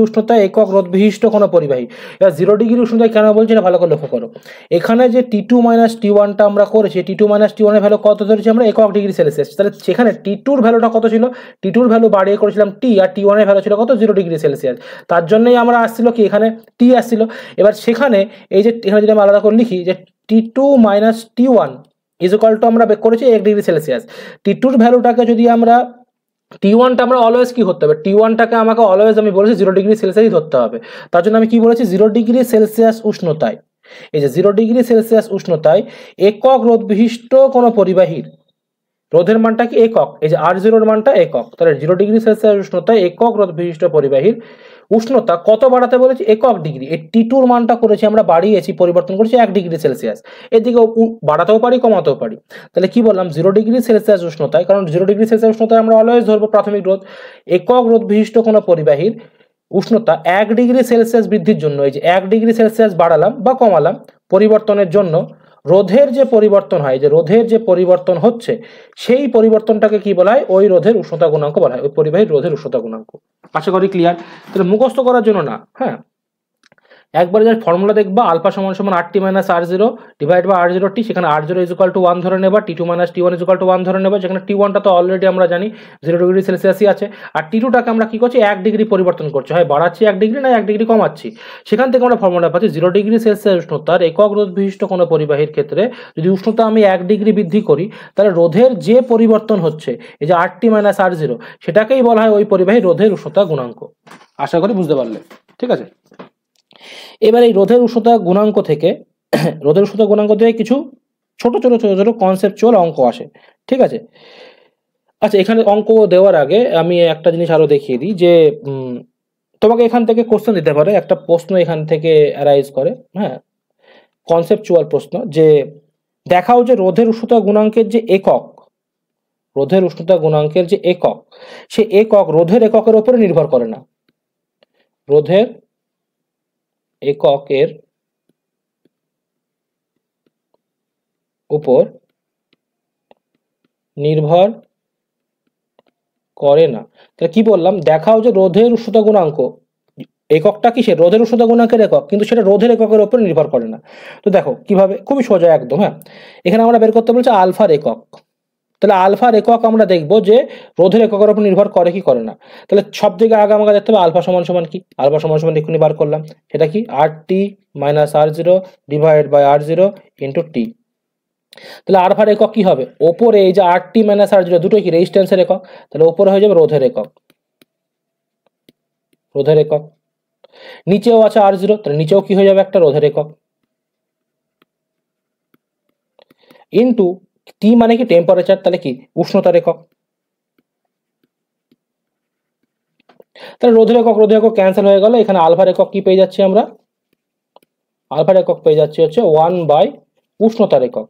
উষ্ণতায় একক রোধ বিশিষ্ট কোনো পরিবাহী। এবার 0 ডিগ্রি উষ্ণতায় কেন বলছি না, ভালো করে লক্ষ্য করো, এখানে যে T2 মাইনাস T1টা আমরা করেছি, T2 মাইনাস T1 এর ভ্যালু কত ধরেছি আমরা, একক ডিগ্রি সেলসিয়াস। তাহলে সেখানে T2 এর ভ্যালুটা কত ছিল, T2 এর ভ্যালু বাড়িয়ে করেছিলাম T, আর T1 এর ভ্যালু ছিল কত, 0 ডিগ্রি সেলসিয়াস। তার জন্যই আমরা আসছিল কি, এখানে T আসছিল। এবার সেখানে এই যে এখানে যদি আমি আলাদা করে লিখি, যে T2 minus T1 is equal two আমরা বের করেছি 1 ডিগ্রি সেলসিয়াস। T2 এর ভ্যালুটাকে যদি আমরা, T1টা আমরা অলওয়েজ কি করতে হবে, T1টাকে আমাকে অলওয়েজ আমি বলেছি 0 ডিগ্রি সেলসিয়াসই ধরতে হবে। তার জন্য আমি কি বলেছি, 0 ডিগ্রি সেলসিয়াস উষ্ণতায়, এই যে 0 ডিগ্রি সেলসিয়াস উষ্ণতায় একক রোধ বিশিষ্ট কোনো পরিবাহীর রোধের মানটা কি একক, এই যে R0 এর মানটা একক, তাহলে 0 ডিগ্রি সেলসিয়াস উষ্ণতায় একক রোধ বিশিষ্ট পরিবাহীর উষ্ণতা কত বাড়াতে বলেছি, একক ডিগ্রি। এই T2 এর মানটা করেছি আমরা বাড়িয়েছি, পরিবর্তন করেছি 1 ডিগ্রি সেলসিয়াস। এদিকে বাড়াতেও পারি কমাতেও পারি। তাহলে কি বললাম, 0 ডিগ্রি সেলসিয়াস উষ্ণতায়, কারণ 0 ডিগ্রি সেলসিয়াস উষ্ণতায় আমরা অলওয়েজ ধরবো প্রাথমিক রোধ, একক রোধ বিশিষ্ট কোনো পরিবাহীর উষ্ণতা 1 ডিগ্রি সেলসিয়াস বৃদ্ধির জন্য, এই যে 1 ডিগ্রি সেলসিয়াস বাড়ালাম বা কমালাম পরিবর্তনের জন্য, রোধের যে পরিবর্তন হয়, যে রোধের যে পরিবর্তন হচ্ছে সেই পরিবর্তনটাকে কি বলা হয়, ওই রোধের উষ্ণতা গুণাঙ্ক বলা হয়, ওই পরিবাহীর রোধের উষ্ণতা গুণাঙ্ক। আশা করি ক্লিয়ার। তাহলে মুখস্থ করার জন্য না, হ্যাঁ, একবার যে ফর্মুলা দেখবা, আলফা সমান সমান RT minus R0 divide by R0 T, সেখানে R0 ইজ ইকুয়াল টু 1 ধরে নেবা, T2 minus T1 is equal two 1 ধরে নেবা, যেখানে T1টা তো অলরেডি আমরা জানি 0 ডিগ্রি সেলসিয়াসই আছে, আর T2টাকে আমরা কি করছি, 1 ডিগ্রি পরিবর্তন করছি, হয় বাড়াচ্ছি 1 ডিগ্রি না 1 ডিগ্রি কমাচ্ছি। সেখান থেকে আমরা ফর্মুলা পাচ্ছি 0 ডিগ্রি সেলসিয়াস উষ্ণতার একক রোধ বিশিষ্ট কোনো পরিবাহীর ক্ষেত্রে যদি উষ্ণতা আমি 1 ডিগ্রি বৃদ্ধি করি, তাহলে রোধের যে পরিবর্তন হচ্ছে, এই যে RT মাইনাস R0, সেটাকেই বলা হয় ওই পরিবাহীর রোধের উষ্ণতা গুণাঙ্ক। আশা করি বুঝতে পারলে, ঠিক আছে। এবার এই রোধের উষ্ণতা গুণাঙ্ক থেকে কিছু ছোট ছোট কনসেপচুয়াল অঙ্ক আসে, ঠিক আছে। আচ্ছা, এখানে অঙ্ক দেওয়ার আগে আমি একটা জিনিস আরো দেখিয়ে দিই যে তোমাকে এখান থেকে কোশ্চেন দিতে পারে, একটা প্রশ্ন এখান থেকে অ্যারাইজ করে, হ্যাঁ, কনসেপচুয়াল প্রশ্ন, যে দেখাও যে রোধের উষ্ণতা গুণাঙ্কের যে একক, রোধের উষ্ণতা গুণাঙ্কের যে একক, সে একক রোধের এককের উপরে নির্ভর করে না, রোধের এককের উপর নির্ভর করে না। তাহলে কি বললাম, দেখাও যে রোধের উষ্ণতা গুণাঙ্ক, এককটা কিসের, রোধের উষ্ণতা গুণাঙ্কের একক, কিন্তু সেটা রোধের এককের উপর নির্ভর করে না। তো দেখো কিভাবে, খুবই সোজা একদম, হ্যাঁ, এখানে আমরা বের করতে বলছি আলফার একক। তাহলে আলফার একক আমরা দেখবো যে রোধের এককের উপর নির্ভর করে কি করে না। তাহলে সব জায়গায় আগে আমাকে দেখতে হবে আলফা সমান সমান কি, আলফা সমান সমান এক্ষুনি বার করলাম, সেটা কি R T minus R zero divide by R zero into T. তাহলে আলফার একক কি হবে, ওপরে এই যে আর টি মাইনাস আর জিরো দুটোই কি রেজিস্ট্যান্সের একক, তাহলে ওপরে হয়ে যাবে রোধের একক, রোধের একক। নিচেও আছে আর জিরো, তাহলে নিচেও কি হয়ে যাবে একটা রোধের একক, ইন্টু টি মানে কি টেম্পারেচার, তাহলে কি উষ্ণতার একক। তাহলে রোধের একক ক্যান্সেল হয়ে গেল, এখানে আলফার একক কি পেয়ে যাচ্ছি আমরা, আলফার একক পেয়ে যাচ্ছি হচ্ছে 1 বাই উষ্ণতার একক।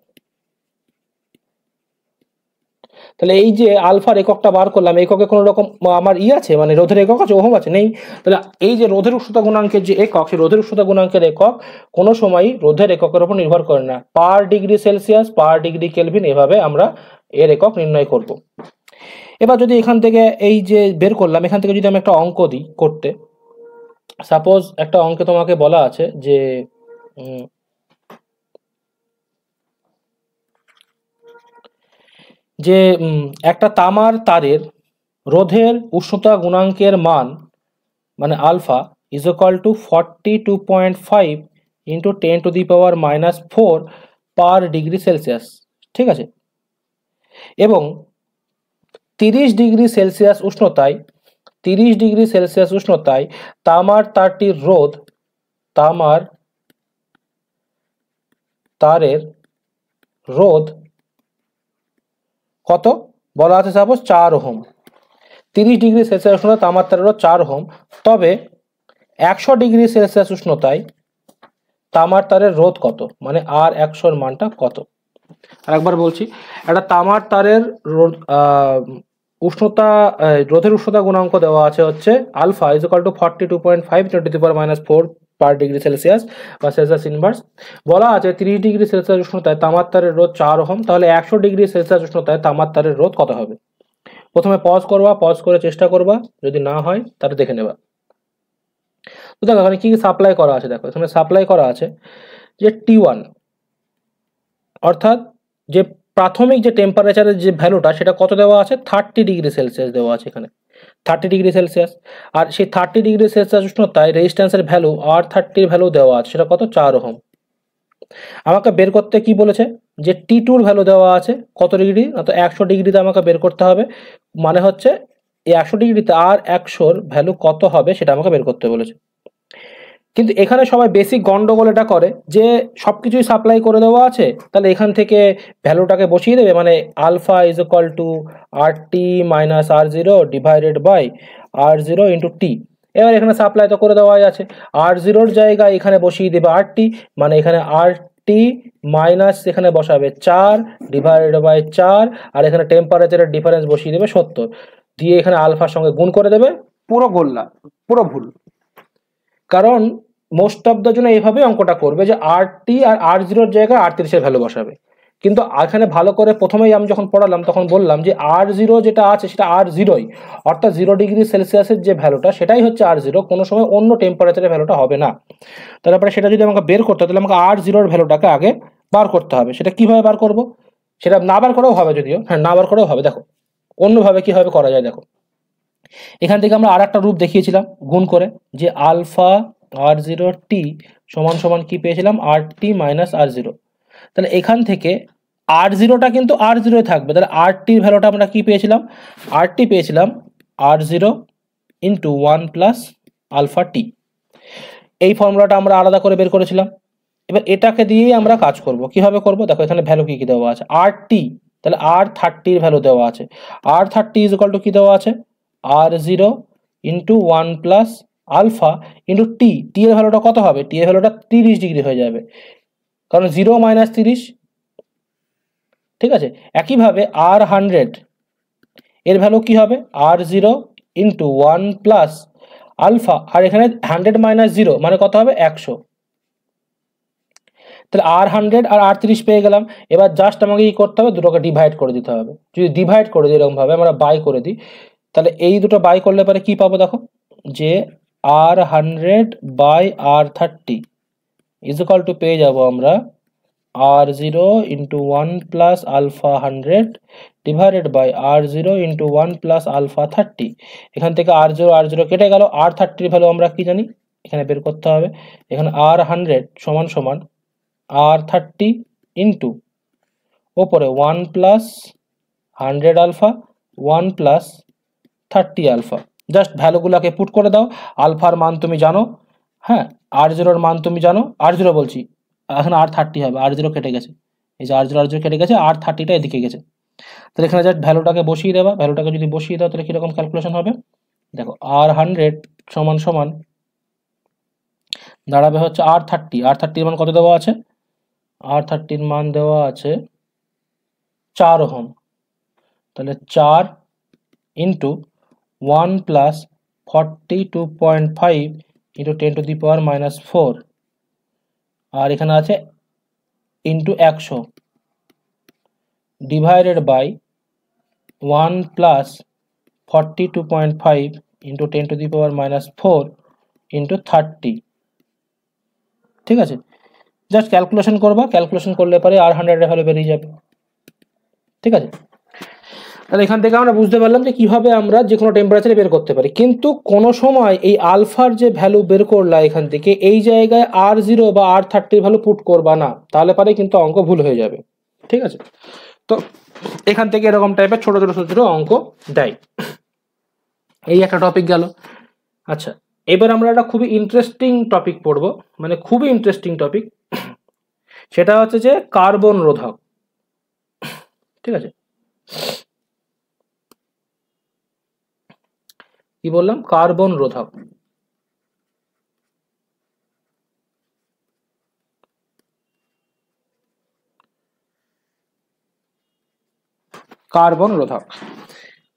তাহলে এই যে আলফার এককটা বার করলাম, এককে কোনো রকম আমার আছে, মানে রোধের একক আছে, ওহম আছে, নেই। তাহলে এই যে রোধের উষ্ণতা গুণাঙ্কের যে একক, সেই রোধের উষ্ণতা গুণাঙ্কের একক কোনো সময়ই রোধের এককের উপর নির্ভর করে না, per degree Celsius per degree Kelvin, এভাবে আমরা এর একক নির্ণয় করব। এবার যদি এখান থেকে এই যে বের করলাম, এখান থেকে যদি আমি একটা অঙ্ক দিই করতে, সাপোজ একটা অঙ্কে তোমাকে বলা আছে যে যে একটা তামার তারের রোধের উষ্ণতা গুণাঙ্কের মান মানে alpha is equal to 42.5 into 10⁻⁻⁴ per degree Celsius, ঠিক আছে। এবং 30 ডিগ্রি সেলসিয়াস উষ্ণতায়, 30 ডিগ্রি সেলসিয়াস উষ্ণতায় তামার তারটির রোধ, তামার তারের রোধ কত বলা আছে, সাপোজ 4 ওহম। 30 ডিগ্রি সেলসিয়াস উষ্ণতায় তামার তারের রোধ 4 ওহম, তবে 100 ডিগ্রি সেলসিয়াস উষ্ণতায় তামার তারের রোধ কত, মানে আর 100 মানটা কত। আর একবার বলছি, একটা তামার তারের উষ্ণতা, রোধের উষ্ণতা গুণাঙ্ক দেওয়া আছে হচ্ছে alpha is equal to 42.5 10⁻⁴ per degree Celsius বা সেলসিয়াস ইনভার্স। বলা আছে 30 ডিগ্রি সেলসিয়াস উষ্ণতায় তামার তারের রোধ 4 ওহম, তাহলে 100 ডিগ্রি সেলসিয়াস উষ্ণতায় তামার তারের রোধ কত হবে। প্রথমে পজ করবা, পজ করে চেষ্টা করবা, যদি না হয় তাহলে দেখে নেবা। তো দেখো এখানে কি সাপ্লাই করা আছে, দেখো এখানে সাপ্লাই করা আছে যে T1, অর্থাৎ যে প্রাথমিক যে টেম্পারেচারের যে ভ্যালুটা সেটা কত দেওয়া আছে, 30 ডিগ্রি সেলসিয়াস দেওয়া আছে এখানে, 30 ডিগ্রি সেলসিয়াস। আর সেই 30 ডিগ্রি সেলসিয়াস উষ্ণতায় রেজিস্ট্যান্সের ভ্যালু আর 30 ভ্যালু দেওয়া আছে, সেটা কত, 4 ওহম। আমাকে বের করতে কি বলেছে, যে T2 এর ভ্যালু দেওয়া আছে কত ডিগ্রি, না তো 100 ডিগ্রিতে আমাকে বের করতে হবে, মানে হচ্ছে এই 100 ডিগ্রিতে আর 100 ভ্যালু কত হবে সেটা আমাকে বের করতে বলেছে। কিন্তু এখানে সবাই বেসিক গন্ডগোল এটা করে যে সবকিছুই সাপ্লাই করে দেওয়া আছে, তাহলে এখান থেকে ভ্যালুটাকে বসিয়ে দেবে, মানে alpha is equal to R T minus R zero divided by R zero into T. এবার এখানে সাপ্লাই তো করে দেওয়াই আছে, আর জিরোর জায়গায় এখানে বসিয়ে দেবে আর টি, মানে এখানে আর টি মাইনাস এখানে বসাবে 4 ডিভাইডেড বাই 4, আর এখানে টেম্পারেচারের ডিফারেন্স বসিয়ে দেবে 70, দিয়ে এখানে আলফার সঙ্গে গুণ করে দেবে। পুরো গোল্লা, পুরো ভুল। কারণ মোস্ট অফ দ্য জন্য এইভাবে অঙ্কটা করবে যে আর টি আর আর জিরোর জায়গায় আর 30 ভ্যালু বসাবে, কিন্তু এখানে ভালো করে প্রথমেই আমি যখন পড়ালাম তখন বললাম যে আর জিরো যেটা আছে সেটা আর জিরোই, অর্থাৎ 0 ডিগ্রি সেলসিয়াসের যে ভ্যালুটা সেটাই হচ্ছে আর জিরো, কোনো সময় অন্য টেম্পারেচারের ভ্যালুটা হবে না। তারপরে সেটা যদি আমাকে বের করতে হয় তাহলে আমাকে আর জিরোর ভ্যালুটাকে আগে বার করতে হবে। সেটা কিভাবে বার করব, সেটা না বার করেও হবে, যদিও হ্যাঁ না বার করেও হবে। দেখো অন্যভাবে কিভাবে করা যায়, দেখো এখান থেকে আমরা আর একটা রূপ দেখিয়েছিলাম গুণ করে, যে আলফা আর জিরো টি সমান সমান কি পেয়েছিলাম, R T minus R zero. তাহলে এখান থেকে আর জিরোটা কিন্তু আর জিরোই থাকবে, তাহলে আর টির ভ্যালুটা আমরা কি পেয়েছিলাম, আর টি পেয়েছিলাম R zero into 1 plus alpha T. এই ফর্মুলাটা আমরা আলাদা করে বের করেছিলাম। এবার এটাকে দিয়েই আমরা কাজ করব, কিভাবে করব, দেখো এখানে ভ্যালু কি কি দেওয়া আছে, আর টি তাহলে R30 ভ্যালু দেওয়া আছে। R30 ইজ ইকুয়াল টু কি দেওয়া আছে, R0 into 1 plus alpha into T. T এর ভ্যালুটা কত হবে, টি এর ভ্যালুটা 30 ডিগ্রি হয়ে যাবে, কারণ 0 মাইনাস 30। ঠিক আছে, একইভাবে R100 এর ভ্যালু কি হবে, R0 ইন্টু 1 প্লাস আলফা, আর এখানে 100 মাইনাস 0 মানে কত হবে, 100। তাহলে R100 আর R30 পেয়ে গেলাম। এবার জাস্ট আমাকে কি করতে হবে, দুটোকে ডিভাইড করে দিতে হবে। যদি ডিভাইড করে দিই এরকমভাবে আমরা বাই করে দিই, তাহলে এই দুটো বাই করলে পরে কি পাবো দেখো, যে R100 by R30 is equal two পেয়ে যাবো আমরা R0 into 1 plus alpha 100 divided by R0 into 1 plus alpha 30। এখান থেকে R0 কেটে গেল। R30 ভ্যালু আমরা কি জানি, এখানে বের করতে হবে। এখানে R100 সমান সমান R30 ইন্টু ওপরে 1 plus 100 alpha 1 plus 30 alpha. Just ভ্যালুগুলোকে পুট করে দাও। আলফার মান তুমি জানো, হ্যাঁ, R0 মান তুমি জানো, R0 বলছি, এখন R30 হবে, R0 কেটে গেছে, এই যে R0 কেটে গেছে, R30টা এদিকে গেছে। তাহলে এখানে জাস্ট ভ্যালুটাকে বসিয়ে দেবা। ভ্যালুটাকে যদি বসিয়ে দাও তাহলে কিরকম ক্যালকুলেশন হবে, দেখো R100 সমান সমান দাঁড়াবে হচ্ছে R30। R30 মান কত দেওয়া আছে, R30 মান দেওয়া আছে 4 ওহম। তাহলে 4 into 1 plus 42.5 into 10 to the power minus 4, আর এখানে আছে into 100 divided by 1 plus 42.5 into 10 to the power minus 4 into 30। ঠিক আছে, জাস্ট ক্যালকুলেশন করবা, ক্যালকুলেশন করলে পরে R100 এর ভ্যালু বেরিয়ে যাবে। ঠিক আছে, তাহলে এখান থেকে আমরা বুঝতে পারলাম যে কিভাবে আমরা যে কোনো টেম্পারেচারে বের করতে পারি। কিন্তু কোনো সময় এই আলফার যে ভ্যালু বের করলা এখান থেকে, এই জায়গায় R0 বা R30 ভ্যালু পুট করবা না, তাহলে পরে কিন্তু অঙ্ক ভুল হয়ে যাবে। ঠিক আছে, তো এখান থেকে এরকম টাইপের ছোট ছোট ছোট ছোট অঙ্ক দেয়। এই একটা টপিক গেল। আচ্ছা, এবার আমরা একটা খুবই ইন্টারেস্টিং টপিক পড়বো, মানে খুবই ইন্টারেস্টিং টপিক, সেটা হচ্ছে যে কার্বন রোধক। ঠিক আছে, কি বললাম, কার্বন রোধক। কার্বন রোধক,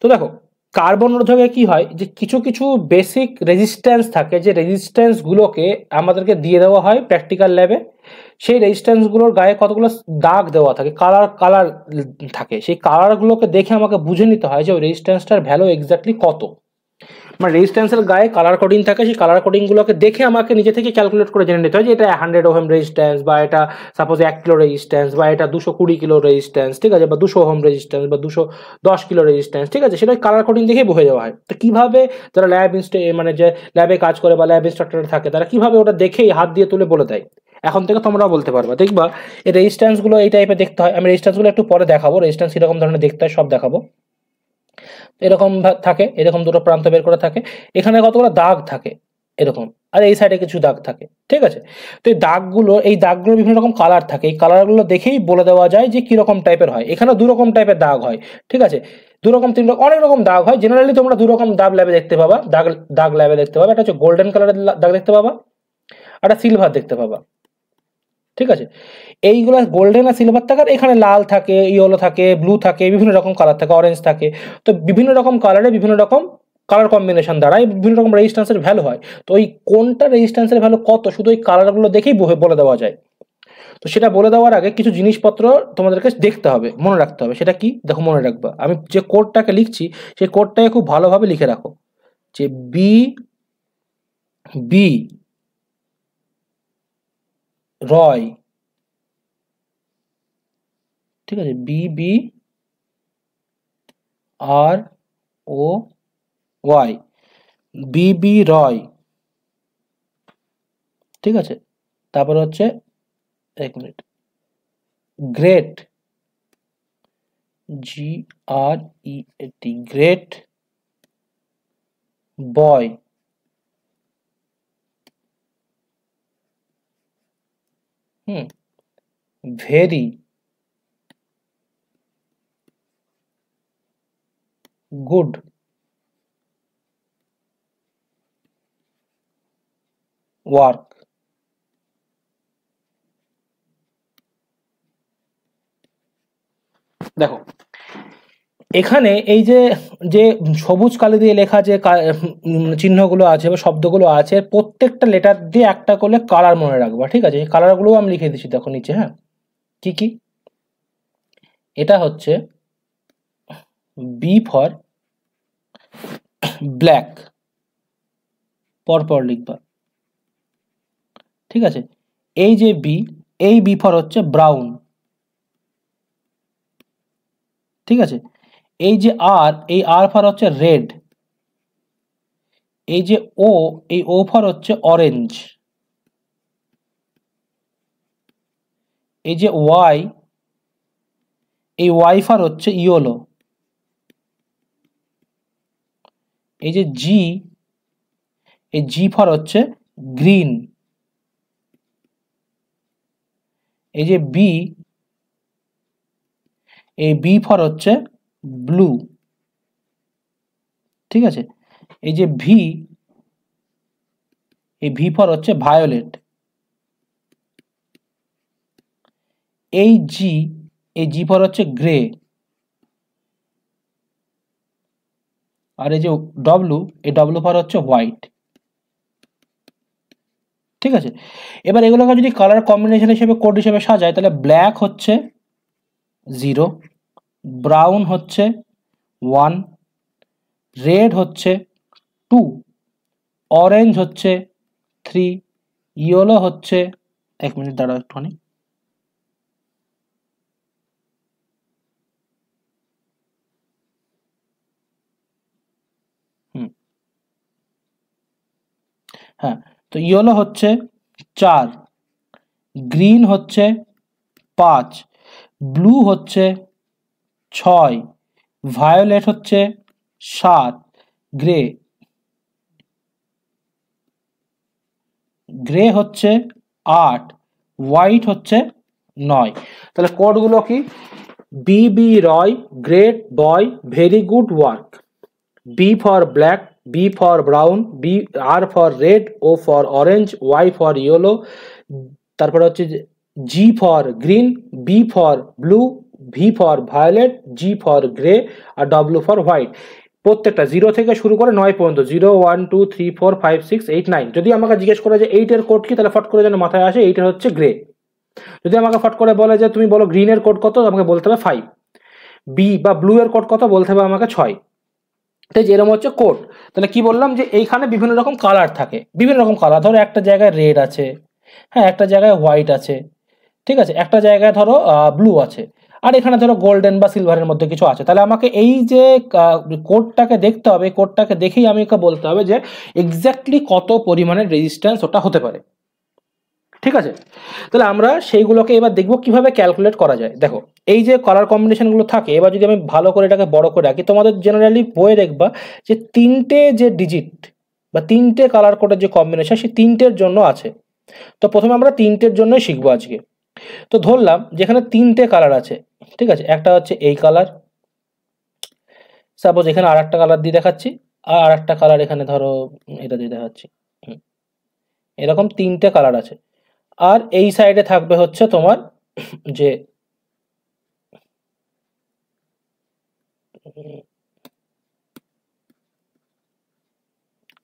তো দেখো কার্বন রোধকে কি হয়, যে কিছু কিছু বেসিক রেজিস্ট্যান্স থাকে, যে রেজিস্ট্যান্স গুলোকে আমাদেরকে দিয়ে দেওয়া হয় প্র্যাকটিক্যাল ল্যাবে। সেই রেজিস্ট্যান্স গুলোর গায়ে কতগুলো দাগ দেওয়া থাকে, কালার কালার থাকে, সেই কালারগুলোকে দেখে আমাকে বুঝে নিতে হয় যে ওই রেজিস্ট্যান্সটার ভ্যালু এক্স্যাক্টলি কত। মানে রেজিস্ট্যান্সের গায়ে কালার কোডিং থাকে, সেই কালার কোডিংগুলোকে দেখে আমাকে নিজে থেকে ক্যালকুলেট করে জেনে নিতে হয় যে এটা 100 ওহম রেজিস্ট্যান্স, বা এটা সাপোজ 1 কিলো রেজিস্ট্যান্স, বা এটা 220 কিলো রেজিস্ট্যান্স, ঠিক আছে, বা 200 ওহম রেজিস্ট্যান্স, বা 210 কিলো রেজিস্ট্যান্স। ঠিক আছে, সেটা কালার কোডিং দেখে বুঝে যাওয়া হয়। তো কিভাবে যারা মানে যে ল্যাবে কাজ করে বা ল্যাব ইনস্ট্রাক্টর থাকে, তারা কিভাবে ওটা দেখেই হাত দিয়ে তুলে বলে দেয়। এখন থেকে তোমরাও বলতে পারবা, দেখবা এই রেজিস্ট্যান্সগুলো এই টাইপের দেখতে হয়। আমি রেজিস্ট্যান্সগুলো একটু পরে দেখাবো, রেজিস্ট্যান্স এরকম ধরনের দেখতে হয়, সব দেখাবো। এরকম থাকে, এরকম দুটো প্রান্ত বের করে থাকে, এখানে কতগুলো দাগ থাকে এরকম, আর এই সাইডে কিছু দাগ থাকে। ঠিক আছে, তো এই দাগগুলো বিভিন্ন রকম কালার থাকে, এই কালারগুলো দেখেই বলে দেওয়া যায় যে কিরকম টাইপের হয়। এখানে দু রকম টাইপের দাগ হয়। ঠিক আছে, দু রকম তিন রকম অনেক রকম দাগ হয়। জেনারেলি তোমরা দু রকম দাগ ল্যাবে দেখতে পাবা, দাগ ল্যাবে দেখতে পাবা। একটা হচ্ছে গোল্ডেন কালারের দাগ দেখতে পাবা, আর একটা সিলভার দেখতে পাবা। ঠিক আছে, এইগুলো গোল্ডেন আর সিলভার থাকে, আর এখানে লাল থাকে, ইয়েলো থাকে, ব্লু থাকে, বিভিন্ন রকম কালার থাকে, অরেঞ্জ থাকে। তো বিভিন্ন রকম কালারে বিভিন্ন রকম কালার কম্বিনেশন দ্বারা বিভিন্ন রকম রেজিস্ট্যান্সের ভ্যালু হয়। তো ওই কোনটা রেজিস্ট্যান্সের ভ্যালু কত, শুধু ওই কালারগুলো দেখেই বলে দেওয়া যায়। তো সেটা বলে দেওয়ার আগে কিছু জিনিসপত্র তোমাদেরকে দেখতে হবে, মনে রাখতে হবে। সেটা কি, দেখো মনে রাখবা, আমি যে কোডটাকে লিখছি সেই কোডটাকে খুব ভালোভাবে লিখে রাখো, যে বি বি রয়। ঠিক আছে, বি বি আর ও ওয়াই, বিবি রয়। ঠিক আছে, তারপর হচ্ছে, এক মিনিট, গ্রেট, জি আর ই টি, গ্রেট বয়। হুম, ভেরি, গুড ওয়ার্ক। দেখো এখানে এই যে যে সবুজ কালি দিয়ে লেখা যে চিহ্নগুলো আছে বা শব্দগুলো আছে, প্রত্যেকটা লেটার দিয়ে একটা করে কালার মনে রাখবা, ঠিক আছে? এই কালারগুলোও আমি লিখে দিচ্ছি দেখো নিচে। হ্যাঁ, কি কি? এটা হচ্ছে বি ফর ব্ল্যাক, পরপর লিখবা, ঠিক আছে? এই যে বি, এই বি ফর হচ্ছে ব্রাউন, ঠিক আছে? এই যে আর, এই আর ফর হচ্ছে রেড। এই যে ও, এই ও ফর হচ্ছে অরেঞ্জ। এই যে ওয়াই, এই ওয়াই ফর হচ্ছে ইয়েলো। এই যে জি, এই জি ফর হচ্ছে গ্রিন। এই যে বি, এই বি ফর হচ্ছে ব্লু, ঠিক আছে? এই যে ভি, এই ভি ফর হচ্ছে ভায়োলেট। এই জি, এই জি ফর হচ্ছে গ্রে। আর এই যে ডব্লু, এই ডব্লু ফর হচ্ছে হোয়াইট, ঠিক আছে? এবার এগুলোকে যদি কালার কম্বিনেশন হিসেবে কোড হিসেবে সাজায়, তাহলে ব্ল্যাক হচ্ছে 0, ব্রাউন হচ্ছে 1, রেড হচ্ছে 2, অরেঞ্জ হচ্ছে 3, ইয়েলো হচ্ছে, এক মিনিট দাঁড়াও একটুখানি, হ্যাঁ, তো ইয়েলো হচ্ছে 4, গ্রিন হচ্ছে 5, ব্লু হচ্ছে 6, ভায়োলেট হচ্ছে 7, গ্রে, গ্রে হচ্ছে 8, হোয়াইট হচ্ছে 9। তাহলে কোডগুলো কি? B B Roy, great boy, very good work. B for black, B for brown, B R for red, O for orange, Y for yellow, তারপরে হচ্ছে G for green, B for blue, V for violet, G for grey, আর W for white. প্রত্যেকটা 0 থেকে শুরু করে 9 পর্যন্ত, 0 1 2 3 4 5 6 8 9। যদি আমাকে জিজ্ঞেস করে যে 8 এর কোড কি, তাহলে ফট করে যেন মাথায় আসে 8 এর হচ্ছে গ্রে। যদি আমাকে ফট করে বলে যে তুমি বলো গ্রিনের কোড কত, আমাকে বলতে হবে 5। বি বা ব্লু এর কোড কত, বলতে হবে আমাকে 6। তাই যেরকম হচ্ছে কোড। তাহলে কি বললাম যে এইখানে বিভিন্ন রকম কালার থাকে, বিভিন্ন রকম কালার। ধরো একটা জায়গায় রেড আছে, হ্যাঁ, একটা জায়গায় হোয়াইট আছে, ঠিক আছে, একটা জায়গায় ধরো ব্লু আছে, আর এখানে ধরো গোল্ডেন বা সিলভারের মধ্যে কিছু আছে। তাহলে আমাকে এই যে কোডটাকে দেখতে হবে, কোডটাকে দেখেই আমি বলতে হবে যে এক্স্যাক্টলি কত পরিমাণের রেজিস্ট্যান্স ওটা হতে পারে, ঠিক আছে? তাহলে আমরা সেইগুলোকে এবার দেখবো কিভাবে ক্যালকুলেট করা যায়। দেখো এই যে কালার কম্বিনেশনগুলো থাকে, এবার যদি আমি ভালো করে এটাকে বড় করে রাখি, তোমাদের জেনারেলি বইয়ে দেখবা যে 3টে যে ডিজিট বা 3টে কালার কোডের যে কম্বিনেশন, সেই 3টের জন্য আছে। তো প্রথমে আমরা 3টের জন্যই শিখবো আজকে। তো ধরলাম যেখানে 3টে কালার আছে, ঠিক আছে, একটা হচ্ছে এই কালার, সাপোজ এখানে আর একটা কালার দিয়ে দেখাচ্ছি, আর একটা কালার এখানে ধরো এটা দিয়ে দেখাচ্ছি। এরকম 3টে কালার আছে। আর এই সাইডে থাকবে হচ্ছে তোমার যে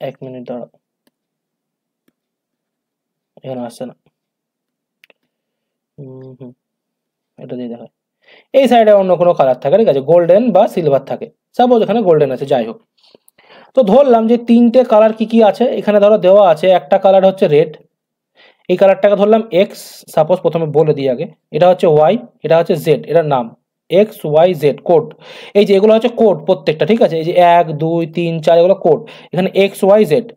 এক মিনিট দাঁড়াও, এখানে আসছে না, এটা দিয়ে দেখা, এই সাইডে অন্য কোনো কালার থাকে, ঠিক আছে, গোল্ডেন বা সিলভার থাকে, সাপোজ এখানে গোল্ডেন আছে, যাই হোক। তো ধরলাম যে 3টে কালার কি কি আছে, এখানে ধরো দেওয়া আছে একটা কালার হচ্ছে রেড, এই কালারটাকে ধরলাম এক্স, সাপোজ প্রথমে বলে দিই আগে, এটা হচ্ছে ওয়াই, এটা হচ্ছে জেড, এটার নাম এক্স ওয়াই জেড কোড। এই যে এগুলো হচ্ছে কোড প্রত্যেকটা, ঠিক আছে, এই যে 1 2 3 4 এগুলো কোড, এখানে এক্স ওয়াই জেড।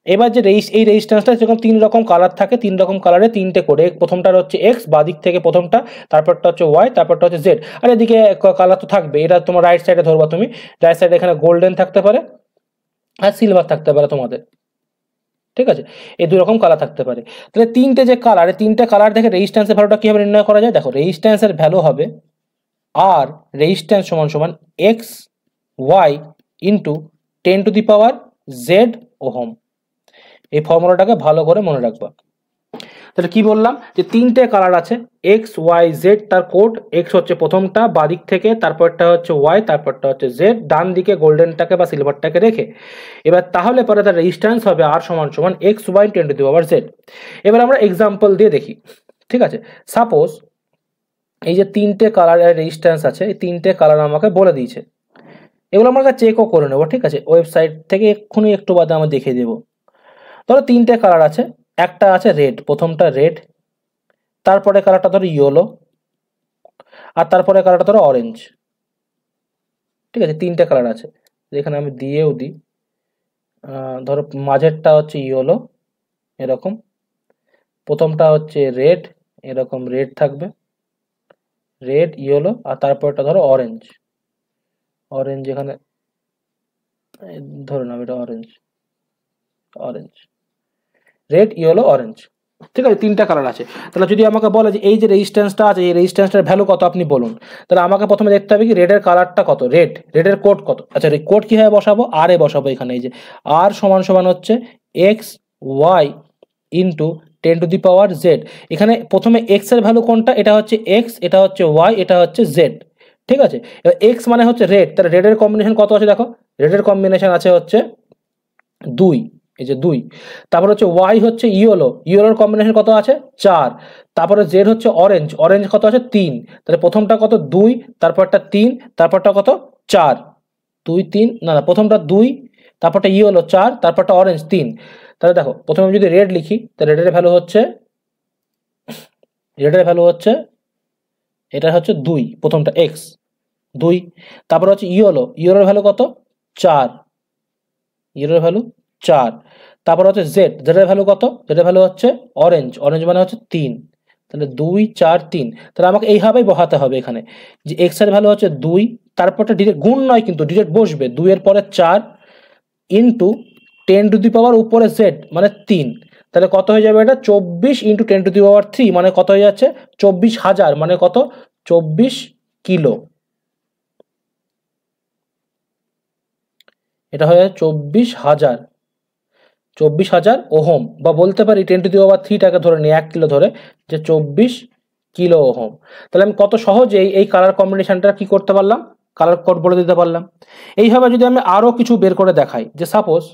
এবার যে এই রেজিস্ট্যান্সটা যখন 3 রকম কালার থাকে, 3 রকম কালারে 3টে কোড, প্রথমটার হচ্ছে এক্স বাদিক থেকে প্রথমটা, তারপরটা হচ্ছে ওয়াই, তারপরটা হচ্ছে জেড, আর এদিকে কালার তো থাকবে। এটা তোমার রাইট সাইডে ধরবা, তুমি রাইট সাইডে এখানে গোল্ডেন থাকতে পারে আর সিলভার থাকতে পারে তোমাদের, ঠিক আছে, এই দুই রকম কালার থাকতে পারে। তাহলে 3টে যে কালার, এই 3টে কালার দেখে রেজিস্ট্যান্সের ভ্যালুটা কিভাবে নির্ণয় করা যায়? দেখো রেজিস্ট্যান্সের ভ্যালু হবে আর রেজিস্ট্যান্স সমান সমান x Y into 10⁻Z ohm. এই ফর্মুলাটাকে ভালো করে মনে রাখবা। তাহলে কি বললাম যে তিনটে কালার আছে, এক্স ওয়াই জেড, তার কোড এক্স হচ্ছে প্রথমটা বাদিক থেকে, তারপরটা হচ্ছে ওয়াই, তারপরটা হচ্ছে জেড, ডান দিকে গোল্ডেনটাকে বা সিলভারটাকে রেখে। এবার তাহলে পরে তার রেজিস্ট্যান্স হবে আর সমান সমান এক্স ওয়াই 10⁻Z। এবার আমরা এক্সাম্পল দিয়ে দেখি, ঠিক আছে। সাপোজ এই যে তিনটে কালারের রেজিস্ট্যান্স আছে, এই তিনটে কালার আমাকে বলে দিয়েছে, এগুলো আমরা চেকও করে নেবো, ঠিক আছে, ওয়েবসাইট থেকে এক্ষুনি একটু বাদে আমরা দেখিয়ে দেবো। ধরো তিনটে কালার আছে, একটা আছে রেড, প্রথমটা রেড, তারপরে কালারটা ধরো ইয়েলো, আর তারপরে কালারটা ধরো অরেঞ্জ, ঠিক আছে, তিনটে কালার আছে। এখানে আমি দিয়েও দিই, ধরো মাঝেরটা হচ্ছে ইয়েলো এরকম, প্রথমটা হচ্ছে রেড এরকম রেড থাকবে, রেড ইয়েলো, আর তারপরটা ধরো অরেঞ্জ, অরেঞ্জ এখানে ধরে নাও এটা orange, orange, red yellow orange, ঠিক আছে, তিনটা কালার আছে। তাহলে যদি আমাকে বলে যে এই যে রেজিস্ট্যান্সটা আছে, এই রেজিস্ট্যান্সটার ভ্যালু কত আপনি বলুন, তাহলে আমাকে প্রথমে দেখতে হবে কি রেডের কালারটা কত, রেডের কোড কত। আচ্ছা কোড কীভাবে বসাবো, আর এ বসাবো, এখানে এই যে আর সমান সমান হচ্ছে এক্স ওয়াই ইন্টু 10⁻Z। এখানে প্রথমে এক্স এর ভ্যালু কোনটা, এটা হচ্ছে এক্স, এটা হচ্ছে ওয়াই, এটা হচ্ছে জেড, ঠিক আছে। এবার এক্স মানে হচ্ছে রেড, তাহলে রেডের কম্বিনেশন কত আছে দেখো, রেডের কম্বিনেশন আছে হচ্ছে 2, এই যে 2, তারপর হচ্ছে ওয়াই হচ্ছে ইয়েলো, ইয়েলোর কম্বিনেশন কত আছে 4, তারপরে জেড হচ্ছে অরেঞ্জ, অরেঞ্জ কত আছে 3, তাহলে প্রথমটা কত 2, তারপরটা 3, তারপরটা কত 4, 2 3 না না প্রথমটা 2, তারপরটা ইয়েলো 4, তারপরটা অরেঞ্জ 3। তাহলে দেখো প্রথমে যদি রেড লিখি, তাহলে রেডের ভ্যালু হচ্ছে, রেডের ভ্যালু হচ্ছে এটা হচ্ছে 2, প্রথমটা এক্স 2, তারপর হচ্ছে ইয়েলো, ইয়েলোর ভ্যালু কত 4, ইয়েলোর ভ্যালু 4, তারপর হচ্ছে জেড, জেডের ভ্যালু কত, জেডের ভ্যালু হচ্ছে অরেঞ্জ, অরেঞ্জ মানে হচ্ছে 3, তাহলে 2 4 3। তাহলে আমাকে এইভাবেই বসাতে হবে এখানে যে এক্স এর ভ্যালু হচ্ছে 2, তারপরটা ডিরেক্ট গুণ নয় কিন্তু ডিরেক্ট বসবে, 2 এর পরে 4 ইন্টু 10⁻, উপরে জেড মানে 3, তাহলে কত হয়ে যাবে এটা 24 ইন্টু 10⁻3, মানে কত হয়ে যাচ্ছে 24,000, মানে কত 24 কিলো, এটা হয়ে যাচ্ছে 24,000, 24,000 ওহম, বা বলতে পারি 10⁻3টাকে ধরে নিই 1 কিলো ধরে, যে 24 কিলো ওহম। তাহলে আমি কত সহজেই এই কালার কম্বিনেশনটা কি করতে পারলাম, কালার কোড বলে দিতে পারলাম। এইভাবে যদি আমি আরো কিছু বের করে দেখাই, যে সাপোজ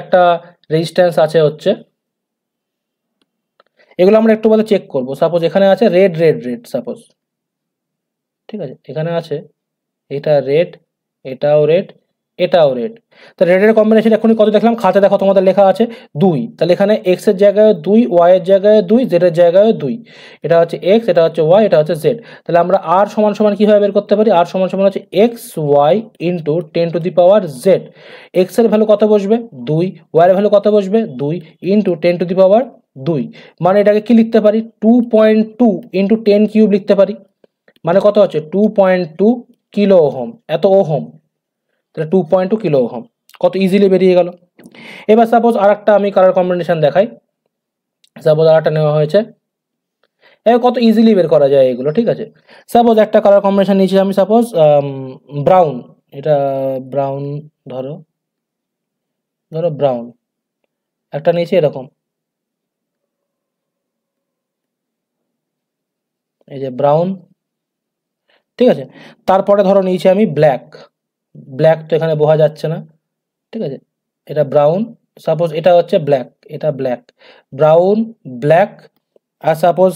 একটা রেজিস্ট্যান্স আছে হচ্ছে, এগুলো আমরা একটু বাদে চেক করবো। সাপোজ এখানে আছে রেড রেড রেড, সাপোজ, ঠিক আছে, এখানে আছে এটা রেড, এটাও রেড, এটাও রেড। তো রেডের কম্বিনেশন এখনই কত দেখলাম, খাতে দেখো তোমাদের লেখা আছে 2, তাহলে এখানে এক্স এর জায়গায় 2, ওয়াই এর জায়গায় 2, জেড এর জায়গায় 2, এটা হচ্ছে এক্স, এটা হচ্ছে ওয়াই, এটা হচ্ছে জেড। তাহলে আমরা আর সমান সমান কিভাবে বের করতে পারি, আর সমান সমান হচ্ছে x Y into 10⁻Z। X এর ভ্যালু কত বসবে 2, ওয়াই এর ভ্যালু কত বসবে 2 ইন্টু 10⁻2, মানে এটাকে কি লিখতে পারি 2.2 ইন্টু 10 কিউব লিখতে পারি, মানে কত হচ্ছে 2.2 কিলো ওহম, এত ওহম, তাহলে 2.2 কিলো ওহম, কত ইজিলি বেরিয়ে গেল। এবার সাপোজ আর একটা আমি কালার কম্বিনেশন দেখাই, সাপোজ আর একটা নেওয়া হয়েছে, এবার কত ইজিলি বের করা যায় এগুলো, ঠিক আছে। সাপোজ একটা কালার কম্বিনেশন নিয়েছি আমি, সাপোজ ব্রাউন, এটা ব্রাউন, ধরো ধরো ব্রাউন, একটা নিয়েছি এরকম, এই যে ব্রাউন, ঠিক আছে। তারপরে ধরো নিয়েছি আমি ব্ল্যাক, ব্ল্যাক তো এখানে বোঝা যাচ্ছে না, ঠিক আছে, এটা ব্রাউন, সাপোজ এটা হচ্ছে ব্ল্যাক, এটা black, brown black, are suppose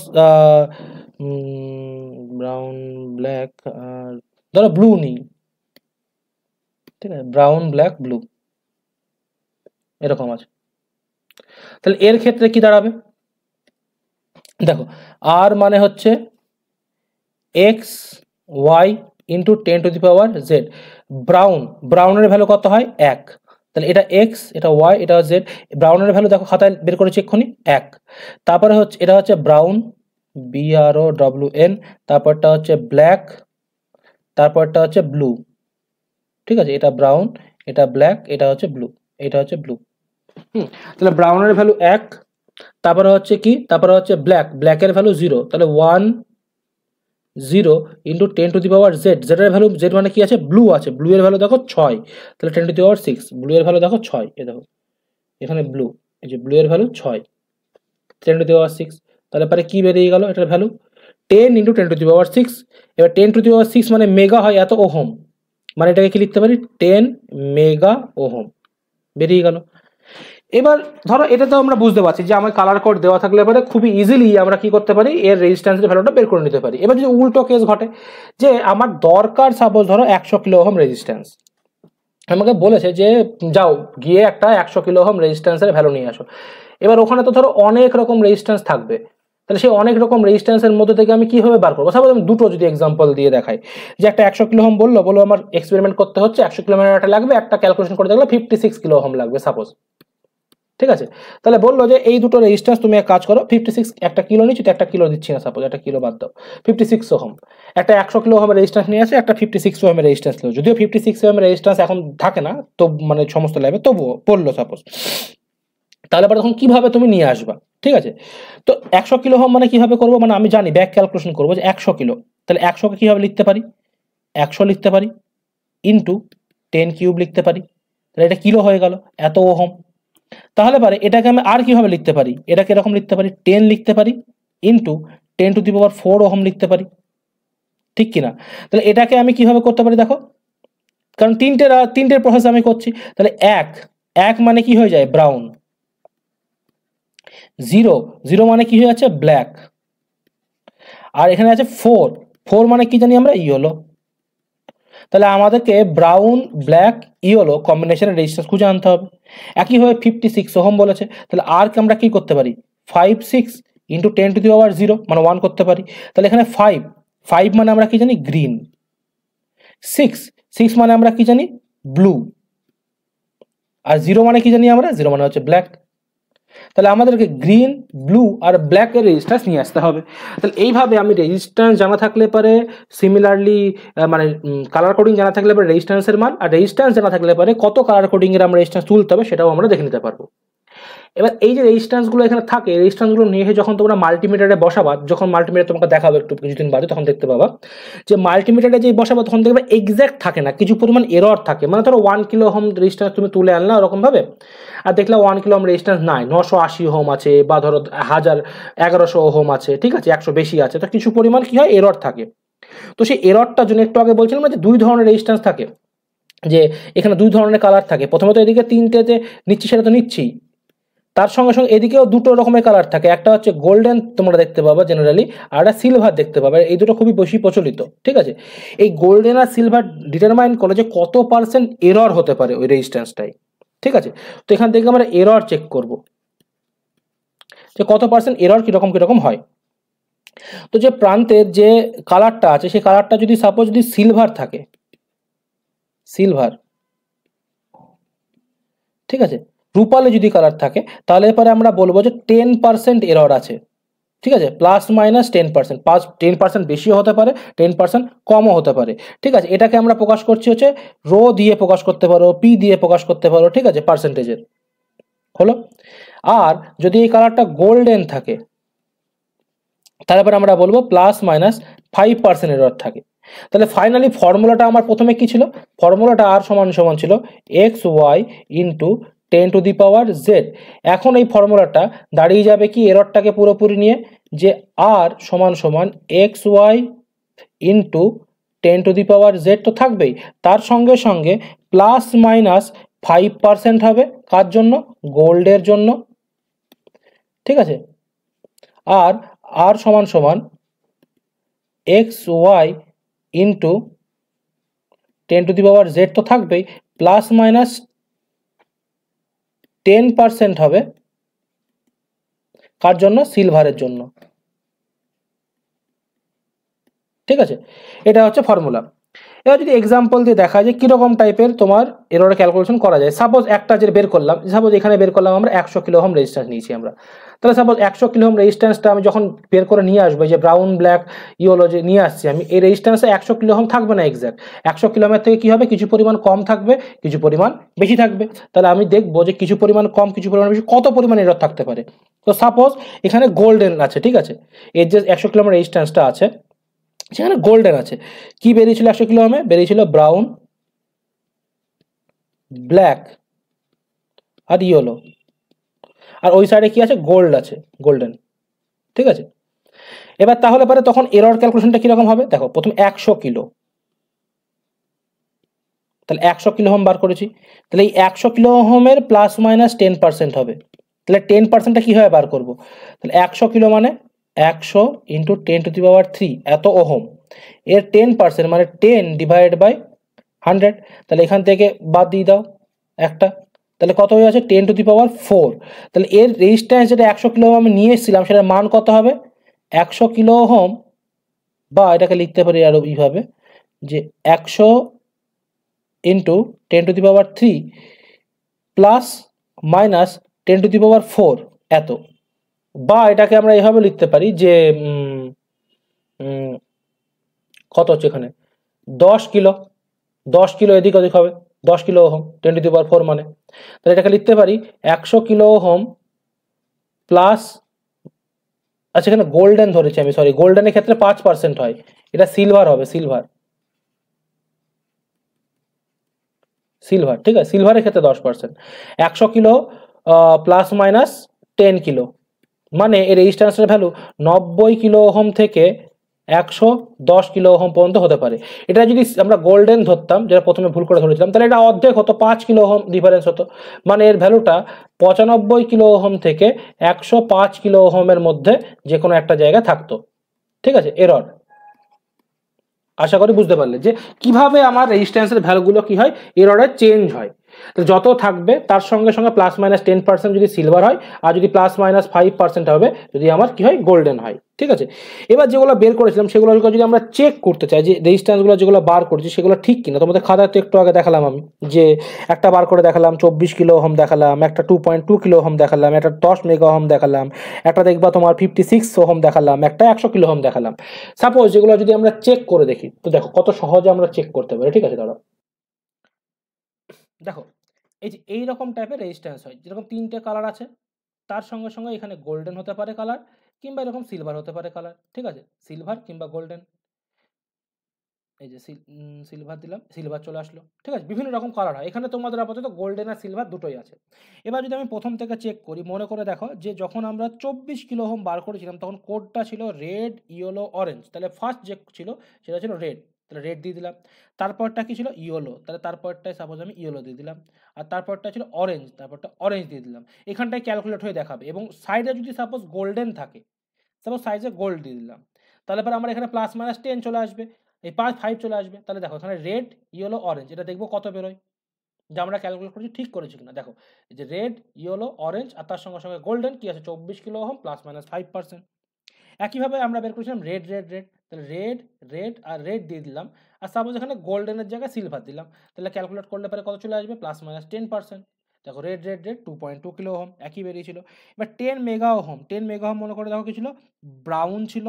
brown black, আর ধরো ব্লু নেই, ঠিক আছে, ব্রাউন ব্ল্যাক ব্লু এরকম আছে। তাহলে এর ক্ষেত্রে কি দাঁড়াবে, দেখো আর মানে হচ্ছে x Y into 10⁻Z, brown, ব্রাউনের ভ্যালু কত হয় 1, তাহলে এটা এক্স, এটা ওয়াই, এটা জেড, ব্রাউনের ভ্যালু দেখো খাতায় বের করেছি এক্ষুনি 1, তারপরে হচ্ছে এটা হচ্ছে ব্রাউন BROWN, তারপরটা হচ্ছে ব্ল্যাক, তারপরটা হচ্ছে ব্লু, ঠিক আছে, এটা ব্রাউন, এটা ব্ল্যাক, এটা হচ্ছে ব্লু, এটা হচ্ছে ব্লু। তাহলে ব্রাউনের ভ্যালু 1, তারপরে হচ্ছে কি, তারপরে হচ্ছে ব্ল্যাক, ব্ল্যাকের ভ্যালু 0, তাহলে 1 0 ইন্টু 10⁻z, জেডের ভ্যালু, জেড মানে কি আছে, ব্লু আছে, ব্লু এর ভ্যালু দেখো 6, তাহলে 10⁻6, ব্লু এর ভ্যালু দেখো 6, এ দেখো এখানে ব্লু, এই যে ব্লু এর ভ্যালু 6, 10⁻6, তাহলে পরে কি বেরিয়ে গেল এটার ভ্যালু 10 ইন্টু 10⁻6, এবার 10⁻6 মানে মেগা হয় এত ওহম, মানে এটাকে কি লিখতে পারি 10 মেগা ওহম, বেরিয়ে গেল। এবার ধরো এটা তো আমরা বুঝতে পারছি যে আমার কালার কোড দেওয়া থাকলে পরে খুবই ইজিলি আমরা কি করতে পারি, এর রেজিস্ট্যান্সের ভ্যালুটা বের করে নিতে পারি। এবার যদি উল্টো কেস ঘটে যে আমার দরকার সাপোজ ধরো 100 কিলো ওহম রেজিস্ট্যান্স, আমাকে বলেছে যে যাও গিয়ে একটা 100 কিলো ওহম রেজিস্ট্যান্সের ভ্যালু নিয়ে আসো। এবার ওখানে তো ধরো অনেক রকম রেজিস্ট্যান্স থাকবে, তাহলে সেই অনেক রকম রেজিস্ট্যান্সের মধ্যে থেকে আমি কিভাবে বার করবো? সাপোজ আমি দুটো যদি এক্সাম্পল দিয়ে দেখাই, যে একটা 100 কিলো ওহম বললো আমার এক্সপেরিমেন্ট করতে হচ্ছে, 100 কিলোমিটার লাগবে, একটা ক্যালকুলেশন করে দেখলো 56 কিলো ওহম লাগবে সাপোজ, ঠিক আছে। তাহলে বললো যে এই দুটো রেজিস্ট্যান্স তুমি এক কাজ করো, 56 একটা কিলো নিচ্ছি তো একটা কিলো দিচ্ছি না, সাপোজ একটা কিলো বাদ দাও, 56 ওহম, একটা 100 কিলো ওহমের রেজিস্ট্যান্স নিয়ে আসে, একটা 56 ওহমের রেজিস্ট্যান্স ছিল, যদিও 56 ওহমের রেজিস্ট্যান্স এখন থাকে না তো, মানে সমস্ত ল্যাবে তবুও পড়লো সাপোজ, তাহলে পরে তখন কিভাবে তুমি নিয়ে আসবা, ঠিক আছে। তো 100 কিলো ওহম মানে কিভাবে করবো, মানে আমি জানি ব্যাক ক্যালকুলেশন করবো যে 100 কিলো, তাহলে 100কে কিভাবে লিখতে পারি, 100 লিখতে পারি ইন্টু 10 কিউব লিখতে পারি, তাহলে এটা কিলো হয়ে গেল এত ওহম। তাহলে পারে এটাকে আমি আর কিভাবে লিখতে পারি, এটাকে এরকম লিখতে পারি 10 লিখতে পারি ইন্টু 10⁴ ওহম লিখতে পারি, ঠিক কিনা। তাহলে এটাকে আমি কিভাবে করতে পারি দেখো, কারণ তিনটের প্রসেস আমি করছি, তাহলে এক মানে কি হয়ে যায় ব্রাউন, 0 মানে কি হয়ে যাচ্ছে ব্ল্যাক, আর এখানে আছে 4 মানে কি জানি আমরা ইয়েলো, তাহলে আমাদেরকে ব্রাউন ব্ল্যাক ইয়েলো কম্বিনেশনের রেজিস্ট্যান্স খুঁজে আনতে হবে। একইভাবে 56 ওহম বলেছে, তাহলে আর কে আমরা কি করতে পারি 56 ইন্টু 10⁻0 মানে 1 করতে পারি, তাহলে এখানে 5 মানে আমরা কি জানি গ্রিন, 6 মানে আমরা কি জানি ব্লু, আর 0 মানে কি জানি আমরা 0 মানে হচ্ছে ব্ল্যাক। তাহলে আমাদেরকে গ্রিন ব্লু আর ব্ল্যাক এর রেজিস্ট্যান্স নিয়ে আসতে হবে। তাহলে এইভাবে আমি রেজিস্ট্যান্স জানা থাকলে পারে, সিমিলারলি মানে কালার কোডিং জানা থাকলে পারে রেজিস্ট্যান্সের মান, আর রেজিস্ট্যান্স জানা থাকলে পারে কত কালার কোডিং এর আমরা রেজিস্ট্যান্স তুলতে হবে সেটাও আমরা দেখে নিতে পারবো। এবার এই যে রেজিস্ট্যান্সগুলো এখানে থাকে, রেজিস্ট্যান্সগুলো নিয়ে যখন তোমরা মাল্টিমিটারে বসাবা, যখন মাল্টিমিটার তোমাকে দেখাবো একটু কিছুদিন বাদে, তখন দেখতে পাবা যে মাল্টিমিটারে যে বসাবো তখন দেখবে এক্স্যাক্ট থাকে না, কিছু পরিমাণ এরর থাকে। মানে ধরো 1 কিলো ওহম রেজিস্ট্যান্স তুমি তুলে আনলা ওরকম ভাবে, আর দেখলে 1 কিলো ওহম রেজিস্ট্যান্স নাই, 980 ওহম আছে, বা ধরো 1100 ওহম আছে, ঠিক আছে 100 বেশি আছে, তো কিছু পরিমাণ কি হয় এরর থাকে। তো সেই এররটার জন্য একটু আগে বলছিলাম যে দুই ধরনের রেজিস্ট্যান্স থাকে, যে এখানে দুই ধরনের কালার থাকে। প্রথমত এদিকে তিনটে যে নিচ্ছি সেটা তো নিচ্ছি, তার সঙ্গে সঙ্গে এদিকেও দুটো রকমের কালার থাকে, একটা হচ্ছে গোল্ডেন তোমরা দেখতে পাবা জেনারেলি, আর একটা সিলভার দেখতে পাবে, এই দুটো খুবই বেশি প্রচলিত, ঠিক আছে। এই গোল্ডেন আর সিলভার ডিটারমাইন করে যে কত পার্সেন্ট এরর হতে পারে ওই রেজিস্ট্যান্সটাই, ঠিক আছে। তো এখান থেকে আমরা এরর চেক করব যে কত পার্সেন্ট এরর কিরকম হয়। তো যে প্রান্তের যে কালারটা আছে সেই কালারটা যদি সাপোজ যদি সিলভার থাকে, সিলভার, ঠিক আছে, রূপালে যদি কালার থাকে, তাহলে পরে আমরা বলবো যে 10% এরর আছে, ঠিক আছে, +-10%, 10% বেশিও হতে পারে, 10% কমও হতে পারে, ঠিক আছে। এটাকে আমরা প্রকাশ করছি হচ্ছে রো দিয়ে প্রকাশ করতে পারো, পি দিয়ে প্রকাশ করতে পারো, ঠিক আছে, পার্সেন্টেজের হলো। আর যদি এই কালারটা গোল্ডেন থাকে তাহলে পরে আমরা বলবো +-5% এরর থাকে। তাহলে ফাইনালি ফর্মুলাটা আমার প্রথমে কি ছিল, ফর্মুলাটা আর সমান ছিল xy ইন্টু 10⁻z। এখন এই ফর্মুলাটা দাঁড়িয়ে যাবে কি এররটাকে পুরোপুরি নিয়ে, যে আর সমান xy ইন্টু 10⁻z তো থাকবেই, তার সঙ্গে সঙ্গে +-5% হবে, কার জন্য গোল্ডের জন্য, ঠিক আছে। আর আর সমান xy ইন্টু 10⁻z তো থাকবেই, +-10% হবে, কার জন্য সিলভারের জন্য, ঠিক আছে। এটা হচ্ছে ফর্মুলা। এবার যদি এক্সাম্পল দিয়ে দেখা যায় কিরকম টাইপের তোমার এরর ক্যালকুলেশন করা যায়। সাপোজ একটা যে বের করলাম, সাপোজ এখানে বের করলাম আমরা 100 কিলো ওহম রেজিস্ট্যান্স নিয়েছি আমরা, তাহলে সাপোজ 100 কিলো ওহম রেজিস্ট্যান্সটা আমি যখন বের করে নিয়ে আসবো, যে ব্রাউন ব্ল্যাক ইয়েলো যে নিয়ে আসছি আমি, এই রেজিস্ট্যান্সে 100 কিলো ওহম থাকবে না এক্স্যাক্ট, 100 কিলো ওহমের থেকে কি হবে কিছু পরিমাণ কম থাকবে, কিছু পরিমাণ বেশি থাকবে। তাহলে আমি দেখবো যে কিছু পরিমাণ কম কিছু পরিমাণ বেশি কত পরিমাণ এরর থাকতে পারে। তো সাপোজ এখানে গোল্ডেন আছে, ঠিক আছে, এর যে 100 কিলো ওহম রেজিস্ট্যান্সটা আছে সেখানে গোল্ডেন আছে। কি বেরিয়েছিল 100 কিলো ওহমে? বেরিয়েছিল ব্রাউন, ব্ল্যাক আর ইয়েলো। আর ওই সাইডে কি আছে? গোল্ড আছে, গোল্ডেন। ঠিক আছে, এবার তাহলে পরে তখন এরর ক্যালকুলেশনটা কিরকম হবে? দেখো, প্রথম 100 কিলো, তাহলে 100 কিলো ওহম বার করেছি, তাহলে এই 100 কিলো ওহমের প্লাস মাইনাস 10% হবে। তাহলে 10%টা কীভাবে বার করব? তাহলে 100 কিলো মানে 100 ইন্টু 10⁻³ এত ওহম, এর 10% মানে 10 ডিভাইড বাই 100। তাহলে এখান থেকে বাদ দিয়ে দাও একটা, তাহলে কত হয়ে আছে? 10⁻⁴। তাহলে এর রেজিস্ট্যান্স যেটা 100 কিলো ওহম আমি নিয়ে এসেছিলাম, সেটার মান কত হবে? 100 কিলো ওহম, বা এটাকে লিখতে পারি আরও এইভাবে যে 100 ইন্টু 10⁻³ প্লাস মাইনাস 10⁻⁴ এত, বা এটাকে আমরা এভাবে লিখতে পারি যে কত হচ্ছে এখানে? 10 কিলো, 10 কিলো এদিক ওদিক হবে, 10 কিলো ওহম 10⁻⁴ মানে, তাহলে এটাকে লিখতে পারি 100 কিলো ওহম প্লাস, আচ্ছা এখানে গোল্ডেন ধরেছি আমি, সরি, গোল্ডেনের ক্ষেত্রে 5% হয়, এটা সিলভার হবে, সিলভার, সিলভার, ঠিক আছে, সিলভারের ক্ষেত্রে 10%। 100 কিলো প্লাস মাইনাস 10 কিলো, মানে এর রেজিস্ট্যান্সের ভ্যালু 90 কিলো ওহম থেকে 110 কিলো ওহম পর্যন্ত হতে পারে। এটা যদি আমরা গোল্ডেন ধরতাম, যেটা প্রথমে ভুল করে ধরেছিলাম, তাহলে এটা অর্ধেক হতো, 5 কিলো ওহম ডিফারেন্স হতো, মানে এর ভ্যালুটা 95 কিলো ওহম থেকে 105 কিলো ওহমের মধ্যে যে কোনো একটা জায়গায় থাকতো। ঠিক আছে, এরর। আশা করি বুঝতে পারলে যে কিভাবে আমার রেজিস্ট্যান্সের ভ্যালুগুলো কি হয়, এররে চেঞ্জ হয়। তো যত থাকবে তার সঙ্গে সঙ্গে প্লাস মাইনাস 10% যদি সিলভার হয়, আর যদি প্লাস মাইনাস 5% হবে যদি আমার কি হয়, গোল্ডেন হয়। ঠিক আছে, এবার যেগুলো বের করেছিলাম সেগুলো যদি আমরা চেক করতে চাই যে রেজিস্ট্যান্সগুলো যেগুলো বার করেছি সেগুলো ঠিক কিনা, তোমাদের খাতায় তো একটু আগে দেখালাম আমি যে একটা বার করে দেখালাম 24 কিলো ওহম দেখালাম, একটা 2.2 কিলো ওহম দেখালাম, একটা 10 মেগা ওহম দেখালাম, একটা দেখবা তোমার 56 ওহম দেখালাম, একটা 100 কিলো ওহম দেখালাম। সাপোজ যেগুলো যদি আমরা চেক করে দেখি, তো দেখো কত সহজে আমরা চেক করতে পারি। ঠিক আছে, দাঁড়াও, দেখো এই যে এইরকম টাইপের রেজিস্ট্যান্স হয়, যেরকম 3টে কালার আছে, তার সঙ্গে সঙ্গে এখানে গোল্ডেন হতে পারে কালার, কিংবা এরকম সিলভার হতে পারে কালার। ঠিক আছে, সিলভার কিংবা গোল্ডেন, এই যে সিলভার দিলাম, সিলভার চলে আসলো। ঠিক আছে, বিভিন্ন রকম কালার হয়, এখানে তোমাদের আপাতত গোল্ডেন আর সিলভার দুটোই আছে। এবার যদি আমি প্রথম থেকে চেক করি, মনে করে দেখো যে যখন আমরা 24 কিলো ওহম বার করেছিলাম তখন কোডটা ছিল রেড, ইয়েলো, অরেঞ্জ। তাহলে ফার্স্ট যে ছিল সেটা ছিল রেড, তাহলে রেড দিয়ে দিলাম। তারপরটা কি ছিল? ইয়েলো, তাহলে তারপরটায় সাপোজ আমি ইয়েলো দিয়ে দিলাম। আর তারপরটা ছিল অরেঞ্জ, তারপরটা অরেঞ্জ দিয়ে দিলাম। এখানটায় ক্যালকুলেট হয়ে দেখাবে, এবং সাইডে যদি সাপোজ গোল্ডেন থাকে, সাপোজ সাইজে গোল্ড দিয়ে দিলাম, তাহলে পরে আমার এখানে প্লাস মাইনাস 10 চলে আসবে, এই 5 চলে আসবে। তাহলে দেখো এখানে রেড, ইয়েলো, অরেঞ্জ, এটা দেখবো কত বেরোয়, যে আমরা ক্যালকুলেট করছি ঠিক করেছি কিনা। দেখো এই যে রেড, ইয়েলো, অরেঞ্জ, আর তার সঙ্গে সঙ্গে গোল্ডেন কি আছে? 24 কিলো ওহম প্লাস মাইনাস 5%। একইভাবে আমরা বের করেছিলাম রেড, রেড, রেড, তাহলে রেড, রেড আর রেড দিয়ে দিলাম। আর সাপোজ এখানে গোল্ডেনের জায়গায় সিলভার দিলাম, তাহলে ক্যালকুলেট করলে পরে কত চলে আসবে? Plus minus 10%। দেখো red, red, red 2.2 kilo ohm, একই বেরিয়েছিল। এবার 10 মেগা ওহম, 10 মেগা ওহম মনে করে দেখো কি ছিল? ব্রাউন ছিল,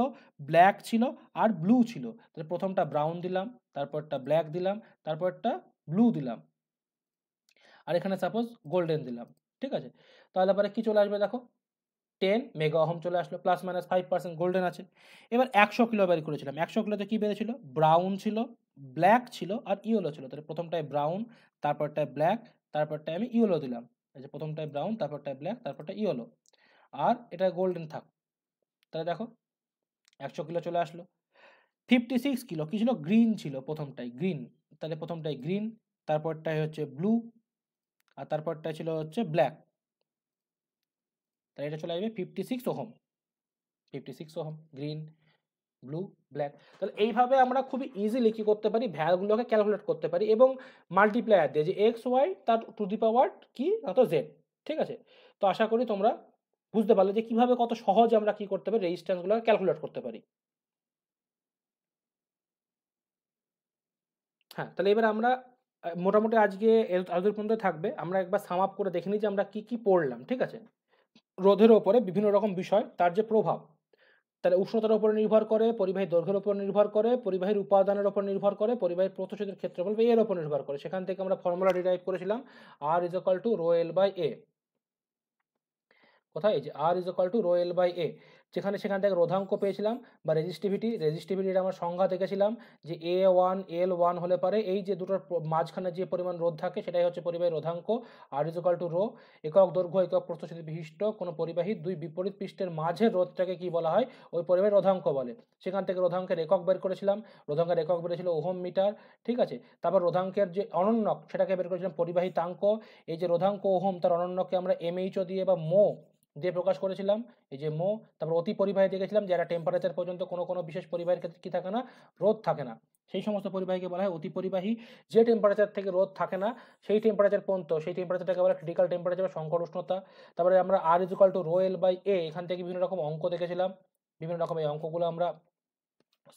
ব্ল্যাক ছিল আর ব্লু ছিল। তাহলে প্রথমটা ব্রাউন দিলাম, তারপরটা ব্ল্যাক দিলাম, তারপরটা ব্লু দিলাম, আর এখানে সাপোজ গোল্ডেন দিলাম। ঠিক আছে, তাহলে পরে কি চলে আসবে? দেখো 10 মেগা ওহম চলে আসলো, প্লাস মাইনাস 5% গোল্ডেন আছে। এবার 100 কিলো বের করেছিলাম, 100 কিলোতে কি বেরিয়েছিল? ব্রাউন ছিল, ব্ল্যাক ছিল আর ইয়েলো ছিল। তাহলে প্রথমটায় ব্রাউন, তারপরটায় ব্ল্যাক, তারপরটায় আমি ইয়েলো দিলাম। এই যে প্রথমটায় ব্রাউন, তারপরটায় ব্ল্যাক, তারপরটা ইয়েলো, আর এটা গোল্ডেন থাক। তাহলে দেখো 100 কিলো চলে আসলো। 56 কিলো কি ছিল? গ্রিন ছিল, প্রথমটাই গ্রিন, তাহলে প্রথমটাই গ্রিন, তারপরটাই হচ্ছে ব্লু, আর তারপরটাই ছিল হচ্ছে ব্ল্যাক। তাহলে এটা চলে আসবে 56 ohm, 56 ohm, green, blue, black. তাহলে এইভাবে আমরা খুবই ইজিলি কি করতে পারি? ভ্যালুগুলোকে ক্যালকুলেট করতে পারি, এবং মাল্টিপ্লায়ার দিয়ে যে এক্স ওয়াই তার টু দি পাওয়ার কি অত জেড। ঠিক আছে, তো আশা করি তোমরা বুঝতে পারলে যে কিভাবে কত সহজে আমরা কি করতে পারি, রেজিস্ট্যান্সগুলো ক্যালকুলেট করতে পারি। হ্যাঁ, তাহলে এবার আমরা মোটামুটি আজকে এতদূর পর্যন্ত থাকবে। আমরা একবার সাম আপ করে দেখে নিই যে আমরা কি কি পড়লাম। ঠিক আছে, রোধের ওপরে বিভিন্ন রকম বিষয়, তার যে প্রভাব, তাহলে উষ্ণতার উপর নির্ভর করে, পরিবাহী দৈর্ঘ্যের উপর নির্ভর করে, পরিবাহীর উপাদানের উপর নির্ভর করে, পরিবাহীর প্রস্থচ্ছেদের ক্ষেত্রফল এর উপর নির্ভর করে। সেখান থেকে আমরা ফর্মুলা ডিরাইভ করেছিলাম R is equal to rho L by A. কোথায়? এই যে R is equal to rho L by A. সেখান থেকে রোধাঙ্ক পেয়েছিলাম বা রেজিস্টিভিটির আমরা সংজ্ঞা দেখেছিলাম যে A1L1 হলে পারে এই যে দুটোর মাঝখানে যে পরিমাণ রোধ থাকে সেটাই হচ্ছে পরিবাহী রোধাঙ্ক। R equal to rho. একক দৈর্ঘ্য একক প্রস্থচ্ছেদ বিশিষ্ট কোনো পরিবাহী দুই বিপরীত পৃষ্ঠের মাঝের রোধটাকে কি বলা হয়, ওই পরিবাহী রোধাঙ্ক বলে। সেখান থেকে রোধাঙ্কের একক বের করেছিলাম, রোধাঙ্কের একক বেরিয়েছিল ওহম মিটার, ঠিক আছে। তারপর রোধাঙ্কের যে অনন্যক সেটাকে বের করেছিলাম পরিবাহিতাঙ্ক। এই যে রোধাঙ্ক ওহম তার অনন্যককে আমরা MHO দিয়ে বা মো দিয়ে প্রকাশ করেছিলাম, এই যে মো। তারপর অতি পরিবাহী দেখেছিলাম যারা টেম্পারেচার পর্যন্ত কোনো বিশেষ পরিবাহীর ক্ষেত্রে কি থাকে না, রোধ থাকে না, সেই সমস্ত পরিবাহীকে বলা হয় অতি পরিবাহী। যে টেম্পারেচার থেকে রোধ থাকে না সেই টেম্পারেচার পর্যন্ত, সেই টেম্পারেচারটাকে বলা ক্রিটিক্যাল টেম্পারেচার বা সংকট উষ্ণতা। তারপরে আমরা R equal to rho L by A, এখান থেকে বিভিন্ন রকম অঙ্ক দেখেছিলাম, বিভিন্ন রকম এই অঙ্কগুলো আমরা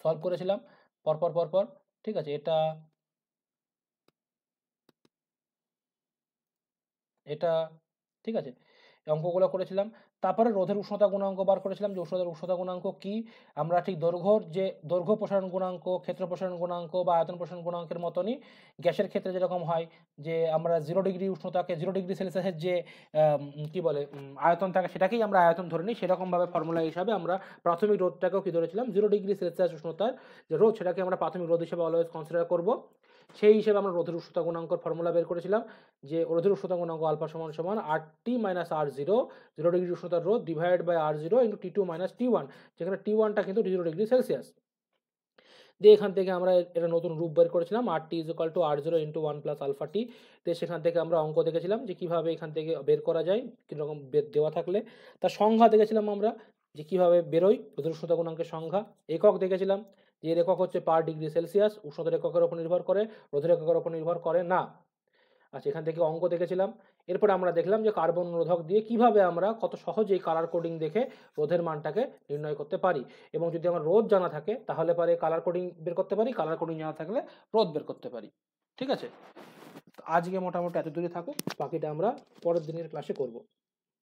সলভ করেছিলাম পরপর, ঠিক আছে। এটা ঠিক আছে, এই অঙ্কগুলো করেছিলাম। তারপরে রোধের উষ্ণতা গুণাঙ্ক বার করেছিলাম যে উষ্ণতা গুণাঙ্ক কি। আমরা ঠিক দৈর্ঘ্য প্রসারণ গুণাঙ্ক, ক্ষেত্র প্রসারণ গুণাঙ্ক বা আয়তন প্রসারণ গুণাঙ্কের মতনই গ্যাসের ক্ষেত্রে যেরকম হয় যে আমরা 0 ডিগ্রি উষ্ণতাকে 0 ডিগ্রি সেলসিয়াসের যে কি বলে আয়তন থাকে সেটাকেই আমরা আয়তন ধরে নিই, সেরকমভাবে ফর্মুলা হিসাবে আমরা প্রাথমিক রোধটাকেও কি ধরেছিলাম 0 ডিগ্রি সেলসিয়াস উষ্ণতার যে রোধ সেটাকে আমরা প্রাথমিক রোধ হিসেবে অলওয়েজ কনসিডার করব। সেই হিসেবে আমরা রোধের উষ্ণতা গুণাঙ্কর ফর্মুলা বের করেছিলাম যে রোধের উষ্ণতা গুণাঙ্ক আলফা সমান সমান RT মাইনাস R0, 0 ডিগ্রি উষ্ণতার রোধ divide by R0 into T2 minus T1, যেখানে T1টা কিন্তু 0 ডিগ্রি সেলসিয়াস। দিয়ে এখান থেকে আমরা এটা নতুন রূপ বের করেছিলাম RT is equal to R0 into 1 plus alpha T. তো সেখান থেকে আমরা অঙ্ক দেখেছিলাম যে কিভাবে এখান থেকে বের করা যায়, কীরকম দেওয়া থাকলে। তার সংজ্ঞা দেখেছিলাম আমরা যে কিভাবে বেরোয় রোধের উষ্ণতা গুণাঙ্কের সংজ্ঞা। একক দেখেছিলাম যে এর একক হচ্ছে পার ডিগ্রি সেলসিয়াস, উষ্ণতার এককের উপর নির্ভর করে, রোধের এককের উপর নির্ভর করে না। আচ্ছা, এখান থেকে অঙ্ক দেখেছিলাম। এরপরে আমরা দেখলাম যে কার্বন রোধক দিয়ে কিভাবে আমরা কত সহজেই কালার কোডিং দেখে রোধের মানটাকে নির্ণয় করতে পারি, এবং যদি আমার রোধ জানা থাকে তাহলে পরে কালার কোডিং বের করতে পারি, কালার কোডিং জানা থাকলে রোধ বের করতে পারি, ঠিক আছে। আজকে মোটামুটি এত দূরে থাকো, বাকিটা আমরা পরের দিনের ক্লাসে করব।